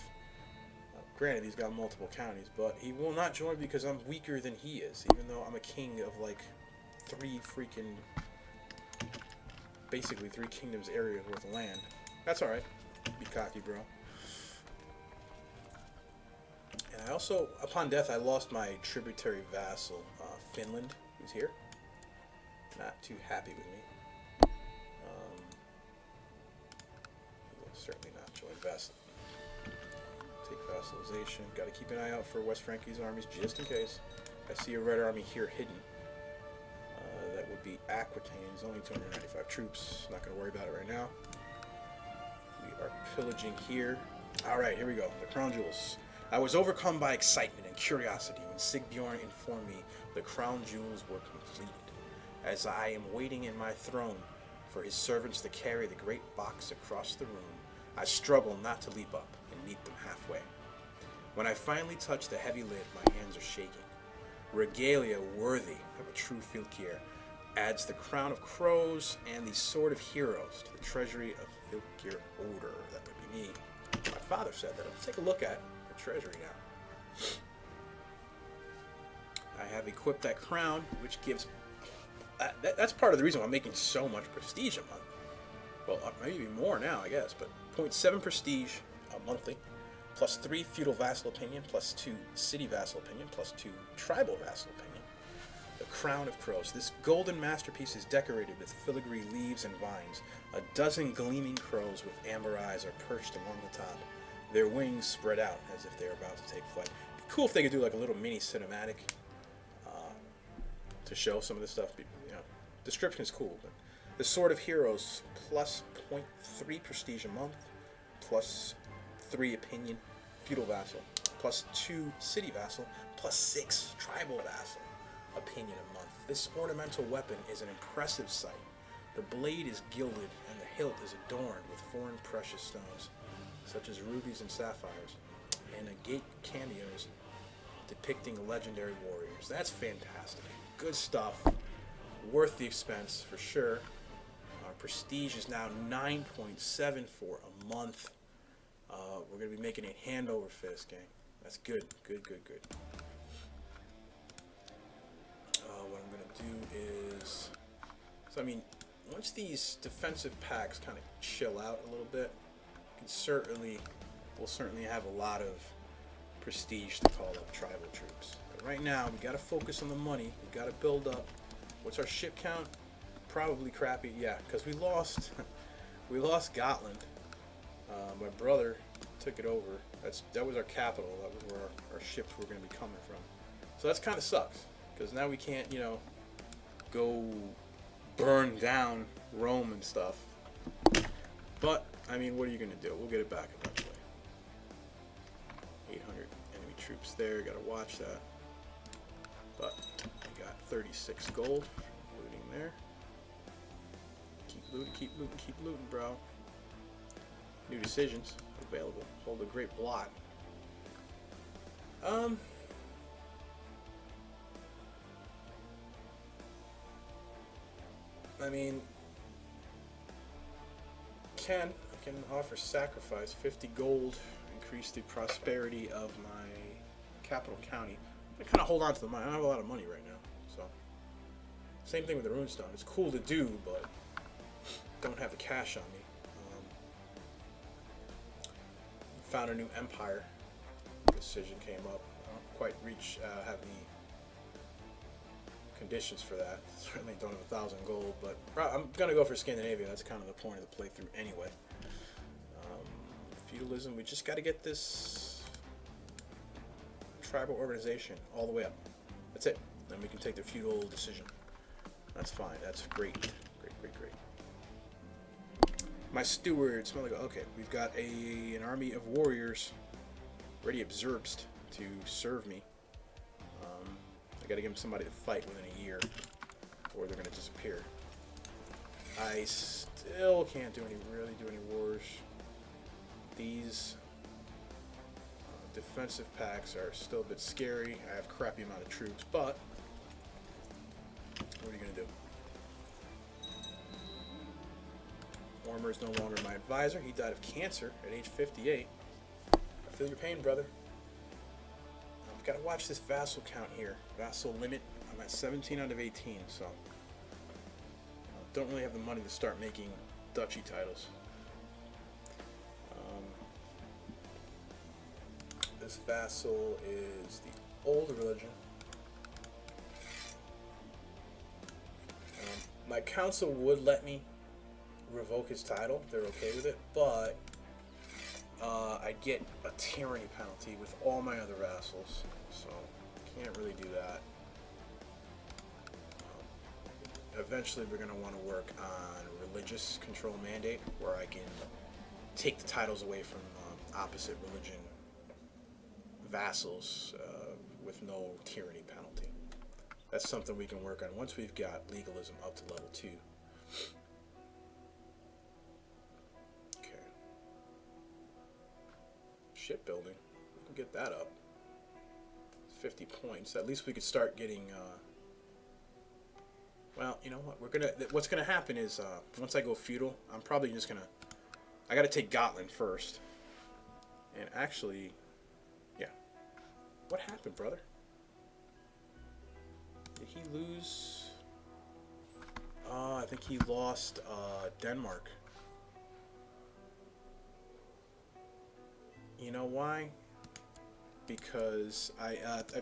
Granted, he's got multiple counties, but he will not join because I'm weaker than he is, even though I'm a king of like basically 3 kingdoms areas worth of land. That's alright. Be cocky, bro. And I also, upon death, I lost my tributary vassal, Finland, who's here. Not too happy with me. He will certainly not join vassal. Take vassalization. Got to keep an eye out for West Frankie's armies just in case. I see a red army here hidden. That would be Aquitaine. He's only 295 troops. Not going to worry about it right now. We are pillaging here. Alright, here we go. The crown jewels. I was overcome by excitement and curiosity when Sigbjorn informed me the crown jewels were completed. As I am waiting in my throne for his servants to carry the great box across the room, I struggle not to leap up and meet them halfway. When I finally touch the heavy lid, my hands are shaking. Regalia worthy of a true Fylkir adds the crown of crows and the sword of heroes to the treasury of Fylkir Odor. That would be me. My father said that. Let's take a look at the treasury now. I have equipped that crown, which gives... that's part of the reason why I'm making so much prestige a month. Well, maybe more now, I guess, but 0.7 prestige monthly, plus 3 feudal vassal opinion, plus 2 city vassal opinion, plus 2 tribal vassal opinion. The crown of crows. This golden masterpiece is decorated with filigree leaves and vines. A dozen gleaming crows with amber eyes are perched along the top. Their wings spread out as if they are about to take flight. It'd be cool if they could do like a little mini cinematic to show some of this stuff. You know, description is cool, but the Sword of Heroes plus 0.3 prestige a month, plus 3 opinion feudal vassal, plus 2 city vassal, plus 6 tribal vassal opinion a month. This ornamental weapon is an impressive sight. The blade is gilded and the hilt is adorned with foreign precious stones, such as rubies and sapphires, and negate cameos depicting legendary warriors. That's fantastic. Good stuff. Worth the expense for sure. Our prestige is now 9.7 for a month. We're going to be making a hand over fist, gang. That's good. Good. What I'm going to do is... So, I mean, once these defensive packs kind of chill out a little bit, we'll certainly have a lot of prestige to call up tribal troops. But right now, we got to focus on the money. We got to build up. What's our ship count? Probably crappy. Yeah, because we lost Gotland. My brother took it over. That was our capital. That was where our ships were going to be coming from. So that's kind of sucks, because now we can't, go burn down Rome and stuff. But I mean, what are you going to do? We'll get it back eventually. 800 enemy troops there. Got to watch that. But we got 36 gold. Looting there. Keep looting, bro. New decisions available. Hold a great blot. I mean, I can offer sacrifice 50 gold, increase the prosperity of my capital county. I kind of hold on to the money. I don't have a lot of money right now, so same thing with the runestone. It's cool to do, but don't have the cash on me. Found a new empire. Decision came up. I don't quite have the conditions for that. Certainly don't have 1,000 gold, but I'm gonna go for Scandinavia. That's kind of the point of the playthrough anyway. Feudalism. We just got to get this tribal organization all the way up. That's it. Then we can take the feudal decision. That's fine. That's great. Great. My steward, smell like okay. We've got an army of warriors ready observed to serve me. I got to give them somebody to fight within a year, or they're gonna disappear. I still can't really do any wars. These defensive packs are still a bit scary. I have a crappy amount of troops, but what are you gonna do? Warmer is no longer my advisor. He died of cancer at age 58. I feel your pain, brother. Gotta watch this vassal count here. Vassal limit. I'm at 17 out of 18, so don't really have the money to start making duchy titles. This vassal is the old religion. My council would let me revoke his title. They're okay with it, but I'd get a tyranny penalty with all my other vassals, so can't really do that. Eventually, we're going to want to work on religious control mandate, where I can take the titles away from opposite religion vassals with no tyranny penalty. That's something we can work on once we've got legalism up to level 2. Okay. Shipbuilding. We can get that up. 50 points. At least we could start getting... well, you know what? What's gonna happen is once I go feudal, I'm probably just gonna... I gotta take Gotland first. And actually... yeah. What happened, brother? Did he lose? I think he lost Denmark. You know why? Because I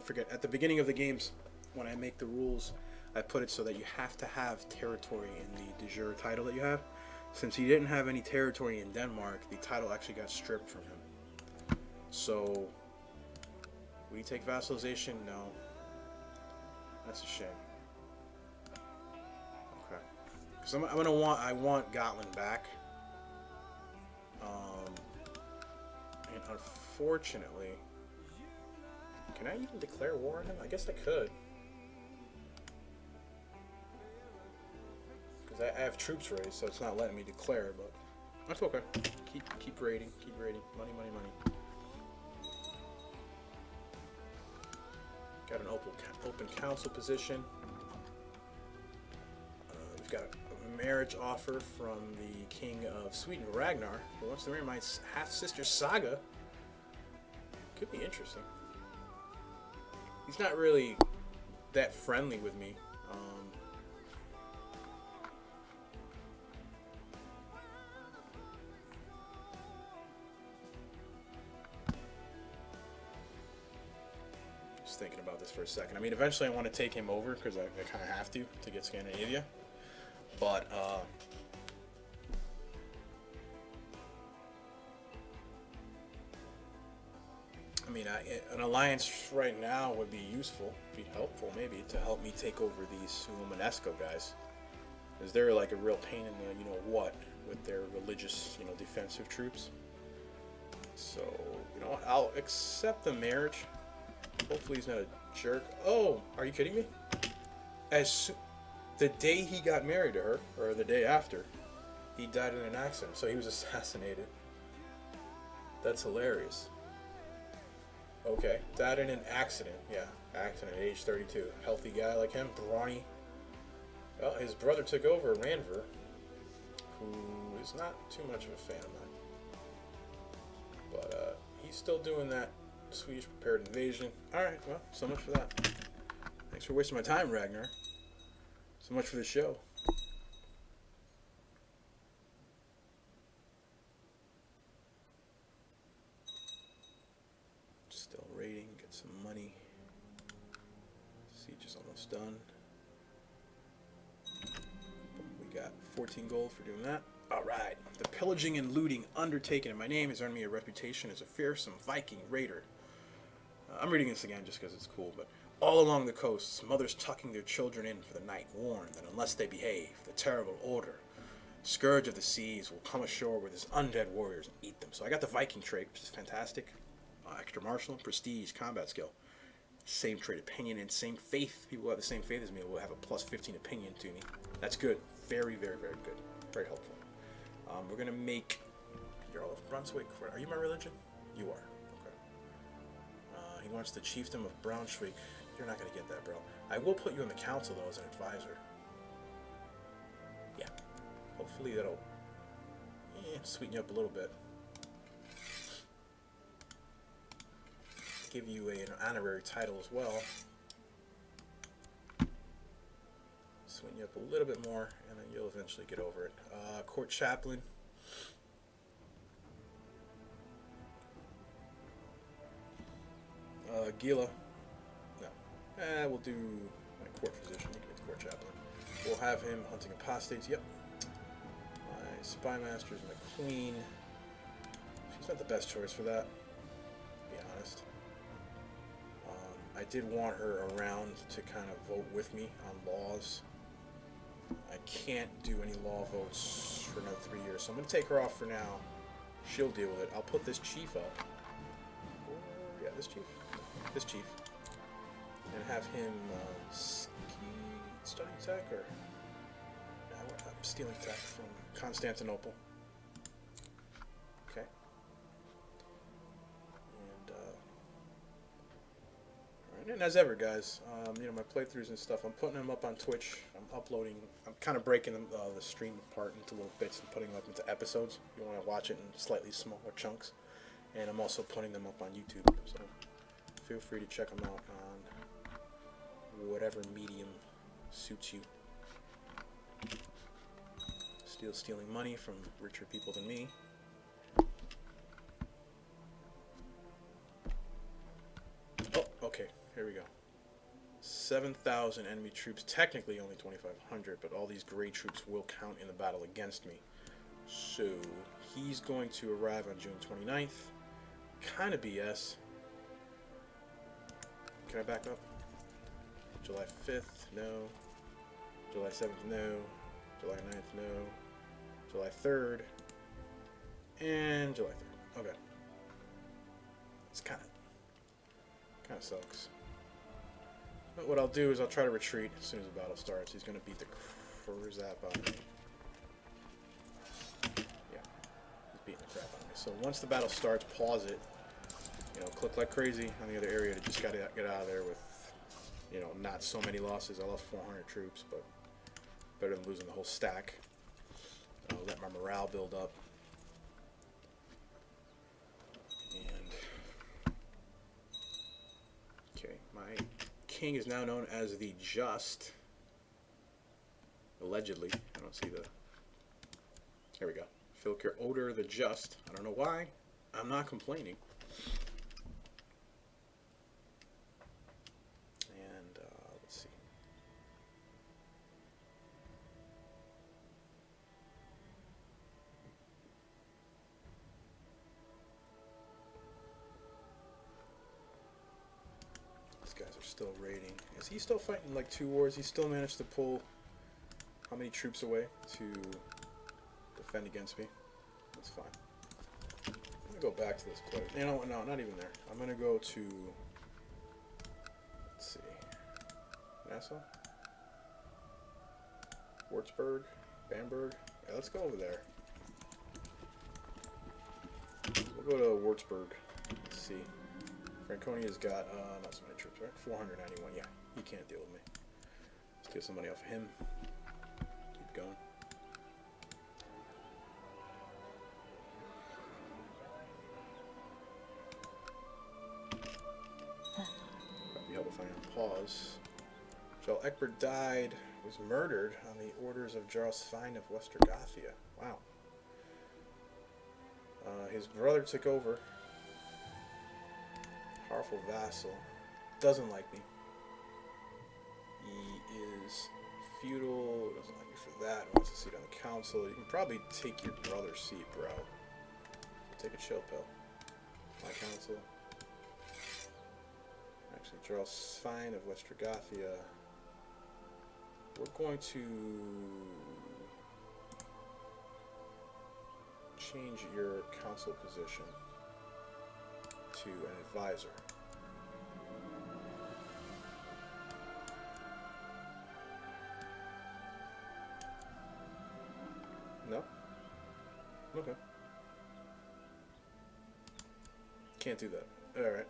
forget, at the beginning of the games, when I make the rules, I put it so that you have to have territory in the de jure title that you have. Since he didn't have any territory in Denmark, the title actually got stripped from him. So... we take vassalization? No. That's a shame. Okay. Because I want Gotland back. And unfortunately, can I even declare war on him? I guess I could. Because I have troops raised, so it's not letting me declare, but that's okay. Keep raiding, money. Got an open council position. We've got a marriage offer from the King of Sweden, Ragnar, who wants to marry my half-sister Saga. Could be interesting. He's not really that friendly with me. Thinking about this for a second. I mean, eventually I want to take him over because I kind of have to get Scandinavia. But I mean, an alliance right now would be useful, be helpful maybe to help me take over these Romanesco guys, because they're like a real pain in the what with their religious defensive troops. So I'll accept the marriage. Hopefully he's not a jerk. Oh, are you kidding me? The day he got married to her, or the day after, he died in an accident. So he was assassinated. That's hilarious. Okay, died in an accident. Yeah, accident at age 32. Healthy guy like him, brawny. Well, his brother took over, Ranver, who is not too much of a fan of mine. But he's still doing that Swedish prepared invasion. Alright, well, so much for that. Thanks for wasting my time, Ragnar. So much for the show. Still raiding, get some money. Siege is almost done. We got 14 gold for doing that. Alright, the pillaging and looting undertaken in my name has earned me a reputation as a fearsome Viking raider. I'm reading this again just because it's cool, but all along the coasts, mothers tucking their children in for the night, warn that unless they behave, the terrible order, scourge of the seas, will come ashore with his undead warriors and eat them. So I got the Viking trait, which is fantastic. Extra martial, prestige, combat skill. Same trait opinion and same faith. People who have the same faith as me will have a plus 15 opinion to me. That's good. Very, very, very good. Very helpful. We're going to make Jarl of Brunswick. Are you my religion? You are. He wants the chiefdom of Braunschweig. You're not going to get that, bro. I will put you in the council, though, as an advisor. Yeah. Hopefully that'll sweeten you up a little bit. give you an honorary title as well. Swing you up a little bit more, and then you'll eventually get over it. Court chaplain. Gila. No. We'll do my court physician. You can get the court chaplain. We'll have him hunting apostates. Yep. My spy master is my queen. She's not the best choice for that, to be honest. I did want her around to kind of vote with me on laws. I can't do any law votes for another 3 years, so I'm going to take her off for now. She'll deal with it. I'll put this chief up. Or, yeah, this chief. And have him study tech, or... No, I'm stealing tech from Constantinople. Okay. And as ever, guys, you know, my playthroughs and stuff, I'm putting them up on Twitch. I'm uploading. I'm kind of breaking them, the stream apart into little bits and putting them up into episodes. You want to watch it in slightly smaller chunks. And I'm also putting them up on YouTube. So feel free to check them out on whatever medium suits you. Still stealing money from richer people than me. Oh, okay. Here we go. 7,000 enemy troops. Technically only 2,500, but all these gray troops will count in the battle against me. So he's going to arrive on June 29th. Kind of BS. Can I back up? July 5th, no. July 7th, no. July 9th, no. July 3rd. And July 3rd. Okay. It's kind of sucks. But what I'll do is I'll try to retreat as soon as the battle starts. He's going to beat the crap out of me. Yeah, he's beating the crap out of me. So once the battle starts, pause it. You know, click like crazy on the other area to just got to get out of there with, you know, not so many losses. I lost 400 troops, but better than losing the whole stack. I'll let my morale build up. My king is now known as the Just. Allegedly. I don't see the... Here we go. Filker Oder the Just. I don't know why. I'm not complaining. And, let's see. Guys are still raiding. Is he still fighting like 2 wars? He still managed to pull how many troops away to defend against me? That's fine. I'm gonna go back to this place. You know what? No, not even there. I'm gonna go to, let's see, Nassau, Würzburg, Bamberg. Yeah, let's go over there. We'll go to Würzburg. Let's see. Franconia's got not so many troops, right? 491. Yeah, he can't deal with me. Steal some money off of him. Keep going. That'd be helpful if I can pause. Jarl Egbert died, was murdered on the orders of Jarl Svein of Westergothia. Wow. His brother took over. Powerful vassal. Doesn't like me. He is feudal. Doesn't like me for that. Wants a seat on the council. You can probably take your brother's seat, bro. Take a chill pill. My council. Actually, Jarl Svein of Westergothia. We're going to change your council position to an advisor. No? Okay. Can't do that. Alright.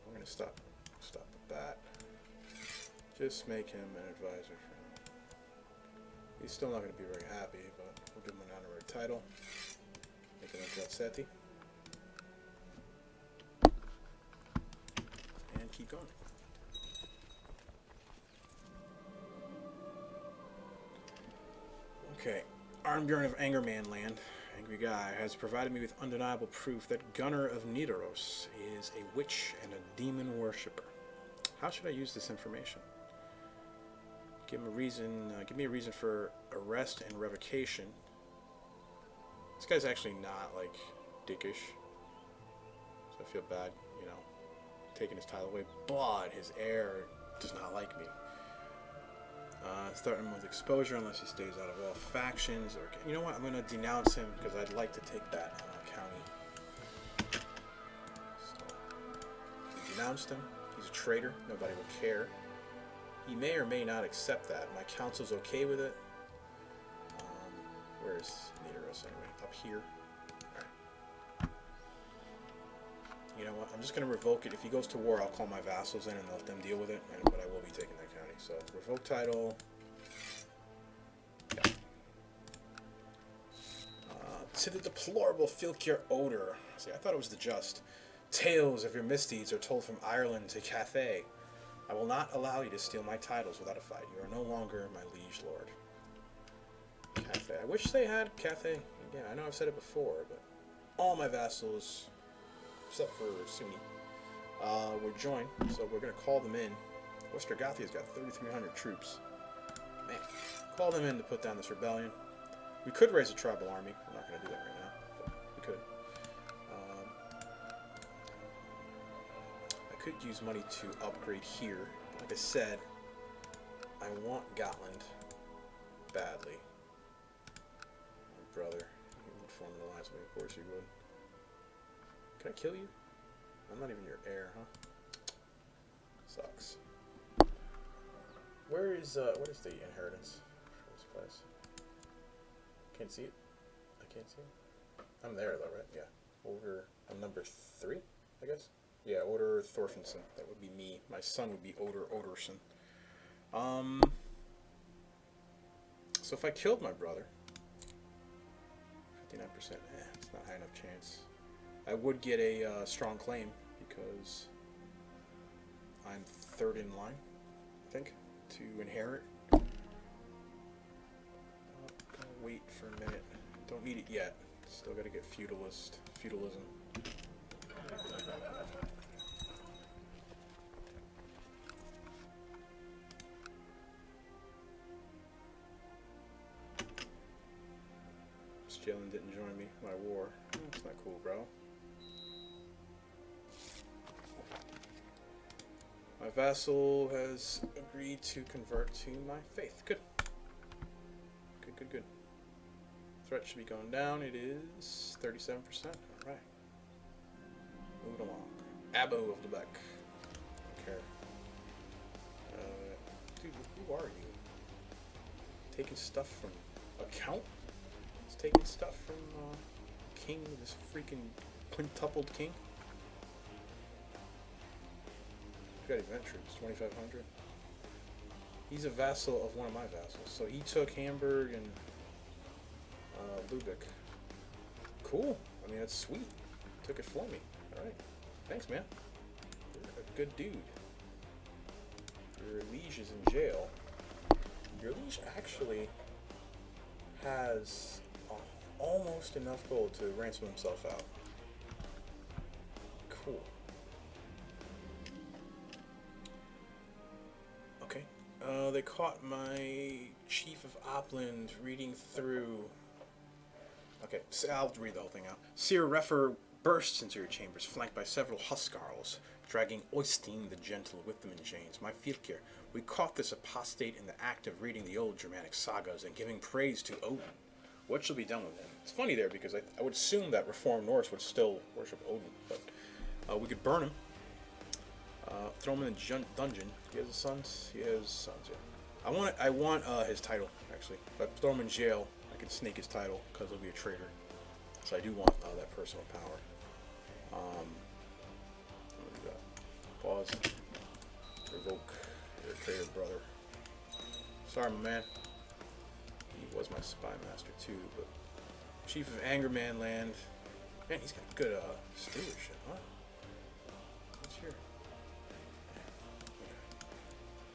We're gonna stop with that. Just make him an advisor for him. He's still not going to be very happy, but we'll give him an honorary title. Make him a Gotsetti. And keep going. Okay. Arnbjorn of Angerman Land, Angry Guy, has provided me with undeniable proof that Gunnar of Nidaros is a witch and a demon worshipper. How should I use this information? Give me a reason for arrest and revocation. This guy's actually not, like, dickish. So I feel bad, you know, taking his title away. But his heir does not like me. Start him with exposure unless he stays out of all factions. Or, you know what? I'm going to denounce him because I'd like to take that county. So, we denounced him. He's a traitor. Nobody will care. He may or may not accept that. My council's okay with it. Where's Nidaros anyway? Up here. Alright. You know what? I'm just going to revoke it. If he goes to war, I'll call my vassals in and let them deal with it. But I will be taking that county. So, revoke title. Yeah. To the deplorable Filkir odor. See, I thought it was the just. Tales of your misdeeds are told from Ireland to Cathay. I will not allow you to steal my titles without a fight. You are no longer my liege lord. Cathay. I wish they had Cathay. Again, I know I've said it before, but all my vassals, except for Sunni, were joined, so we're going to call them in. Westergathia's got 3,300 troops. Man, call them in to put down this rebellion. We could raise a tribal army. I'm not going to do that right now, but we could. I could use money to upgrade here. Like I said, I want Gotland badly. My brother, he would formalize me. Of course he would. Can I kill you? I'm not even your heir, huh? Sucks. What is the inheritance for this place? Can't see it. I can't see it. I'm there though, right? Yeah. I'm number 3, I guess. Yeah, Oder Thorfinson. That would be me. My son would be Oder Oderson. So if I killed my brother, 59%. It's not high enough chance. I would get a strong claim because I'm 3rd in line, I think, to inherit. Gonna wait for a minute. Don't need it yet. Still gotta get feudalism. Jalen didn't join me. My war. That's not cool, bro. My vassal has agreed to convert to my faith. Good. Good. Threat should be going down. It is 37%. Alright. Moving along. Abo of Lubeck. Don't care. Dude, who are you? Taking stuff from account? He's taking stuff from King, this freaking quintupled king. Got event troops, 2,500. He's a vassal of one of my vassals, so he took Hamburg and Lubeck. Cool. I mean, that's sweet. Took it for me. All right. Thanks, man. You're a good dude. Your liege is in jail. Your liege actually has almost enough gold to ransom himself out. Cool. Okay. They caught my chief of Opland reading through. Okay, so I'll read the whole thing out. Sir Refer bursts into your chambers, flanked by several huskarls, dragging Oystein the Gentle with them in chains. My Fylkir, we caught this apostate in the act of reading the old Germanic sagas and giving praise to Odin. What shall be done with him? It's funny there because I would assume that Reformed Norse would still worship Odin, but we could burn him, throw him in the dungeon. He has sons. He has sons. Yeah. I want his title actually. If I throw him in jail, I can sneak his title because he'll be a traitor. So I do want that personal power. What do we got? Pause. Revoke. You're a traitor, brother. Sorry, my man. He was my spy master too, but Chief of Angerman Land. Man, he's got good stewardship, huh? What's your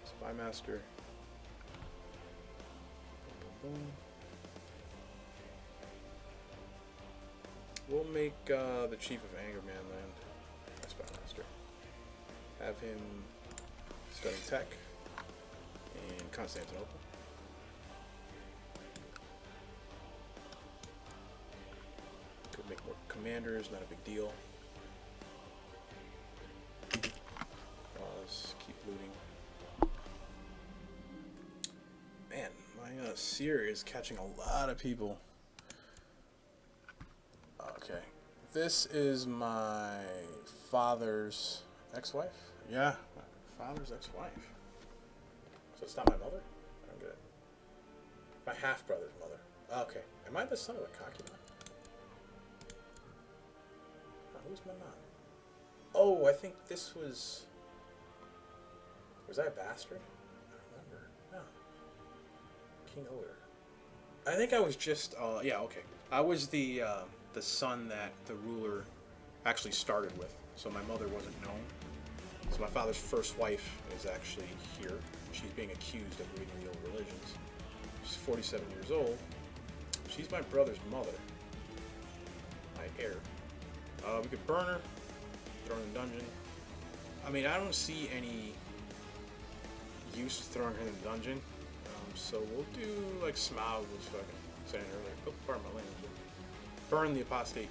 spy master? Boom, boom, boom. We'll make the Chief of Angerman Land my spy master. Have him study tech in Constantinople. Could make more commanders, not a big deal. Pause, keep looting. Man, my seer is catching a lot of people. Okay, this is my father's ex-wife? Yeah, my father's ex-wife. So it's not my mother? I don't get it. My half-brother's mother. Okay, am I the son of a concubine? Oh, who's my mom? Oh, I think this was... Was I a bastard? I don't remember. No. King Odor. I think I was just... yeah, okay. I was the son that the ruler actually started with. So my mother wasn't known. So my father's first wife is actually here. She's being accused of reading the old religions. She's 47 years old. She's my brother's mother. My heir. We could burn her, throw her in the dungeon. I mean, I don't see any use throwing her in the dungeon. So we'll do like Smaug was fucking saying earlier. Oh, pardon my language. Burn the apostate.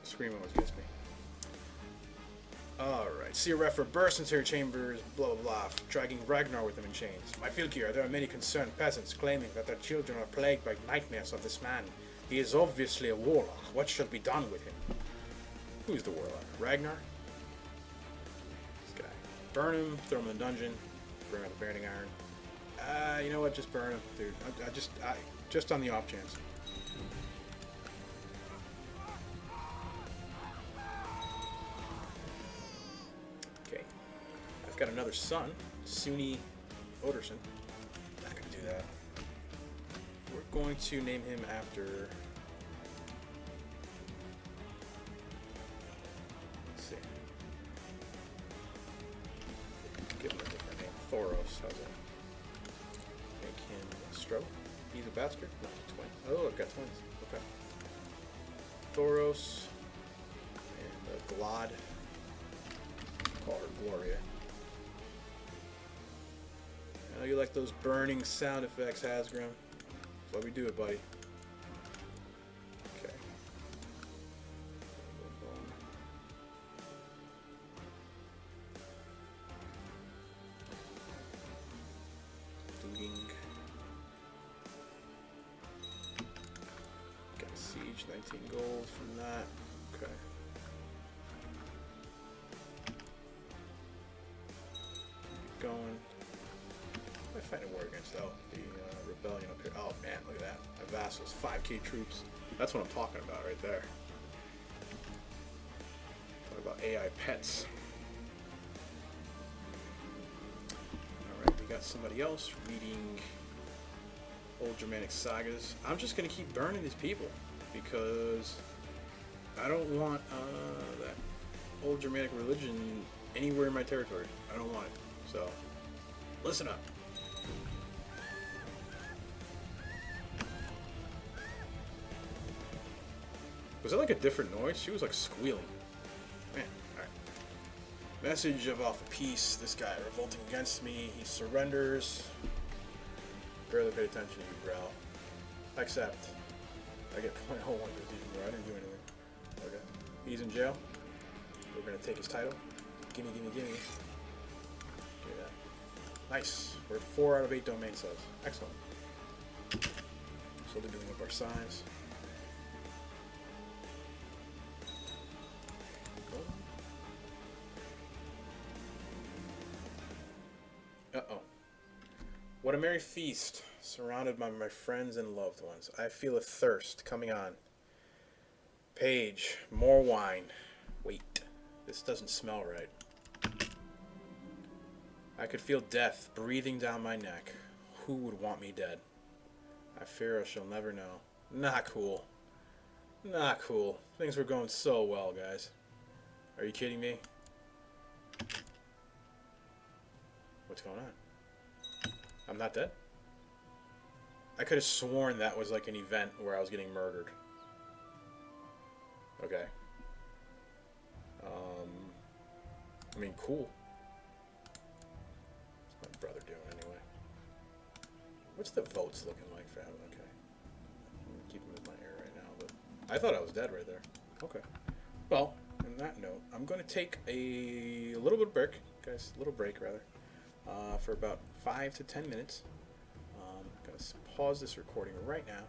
Scream always gets me. Alright, see a refer bursts into her chambers, blah blah blah, dragging Ragnar with him in chains. My Fylkir, there are many concerned peasants claiming that their children are plagued by nightmares of this man. He is obviously a warlock. What shall be done with him? Who's the warlock? Ragnar? This guy. Burn him, throw him in the dungeon, bring out the burning iron. You know what? Just burn him, dude. I just on the off chance. Okay. I've got another son, Suni Oderson. Not gonna do that. We're going to name him after... Let's see. Give him a different name. Thoros, how's that? Make him Stro. He's a bastard? No, a twin. Oh, I've got twins. Okay. Thoros. And Glod. Call her Gloria. Oh, you like those burning sound effects, Hasgrim? That's why we do it, buddy. Okay. Looting. Got a siege, 19 gold from that. Okay. Keep going. I fight a war against the rebellion up here. Oh man, look at that. My vassals, 5k troops. That's what I'm talking about right there. Talk about AI pets. Alright, we got somebody else reading old Germanic sagas. I'm just gonna keep burning these people because I don't want that old Germanic religion anywhere in my territory. I don't want it. So listen up. Was that like a different noise? She was like squealing. Man, alright. Message of offer peace. This guy revolting against me. He surrenders. Barely paid attention to you, growl. Accept. I get 0.01 prestige more. I didn't do anything. Okay. He's in jail. We're gonna take his title. Gimme, gimme, gimme. Give me that. Nice. We're at 4 out of 8 domain subs. Excellent. Slowly building up our size. Uh-oh. What a merry feast, surrounded by my friends and loved ones. I feel a thirst coming on. page. More wine. Wait. This doesn't smell right. I could feel death breathing down my neck. Who would want me dead? I fear I shall never know. Not cool. Not cool. Things were going so well, guys. Are you kidding me? What's going on? I'm not dead? I could have sworn that was like an event where I was getting murdered. Okay. I mean, cool. What's my brother doing anyway? What's the votes looking like, fam? Okay. I'm gonna keep him in my ear right now, but I thought I was dead right there. Okay. Well, on that note, I'm going to take a little bit of break, guys. A little break, rather, for about 5 to 10 minutes. I'm going to pause this recording right now.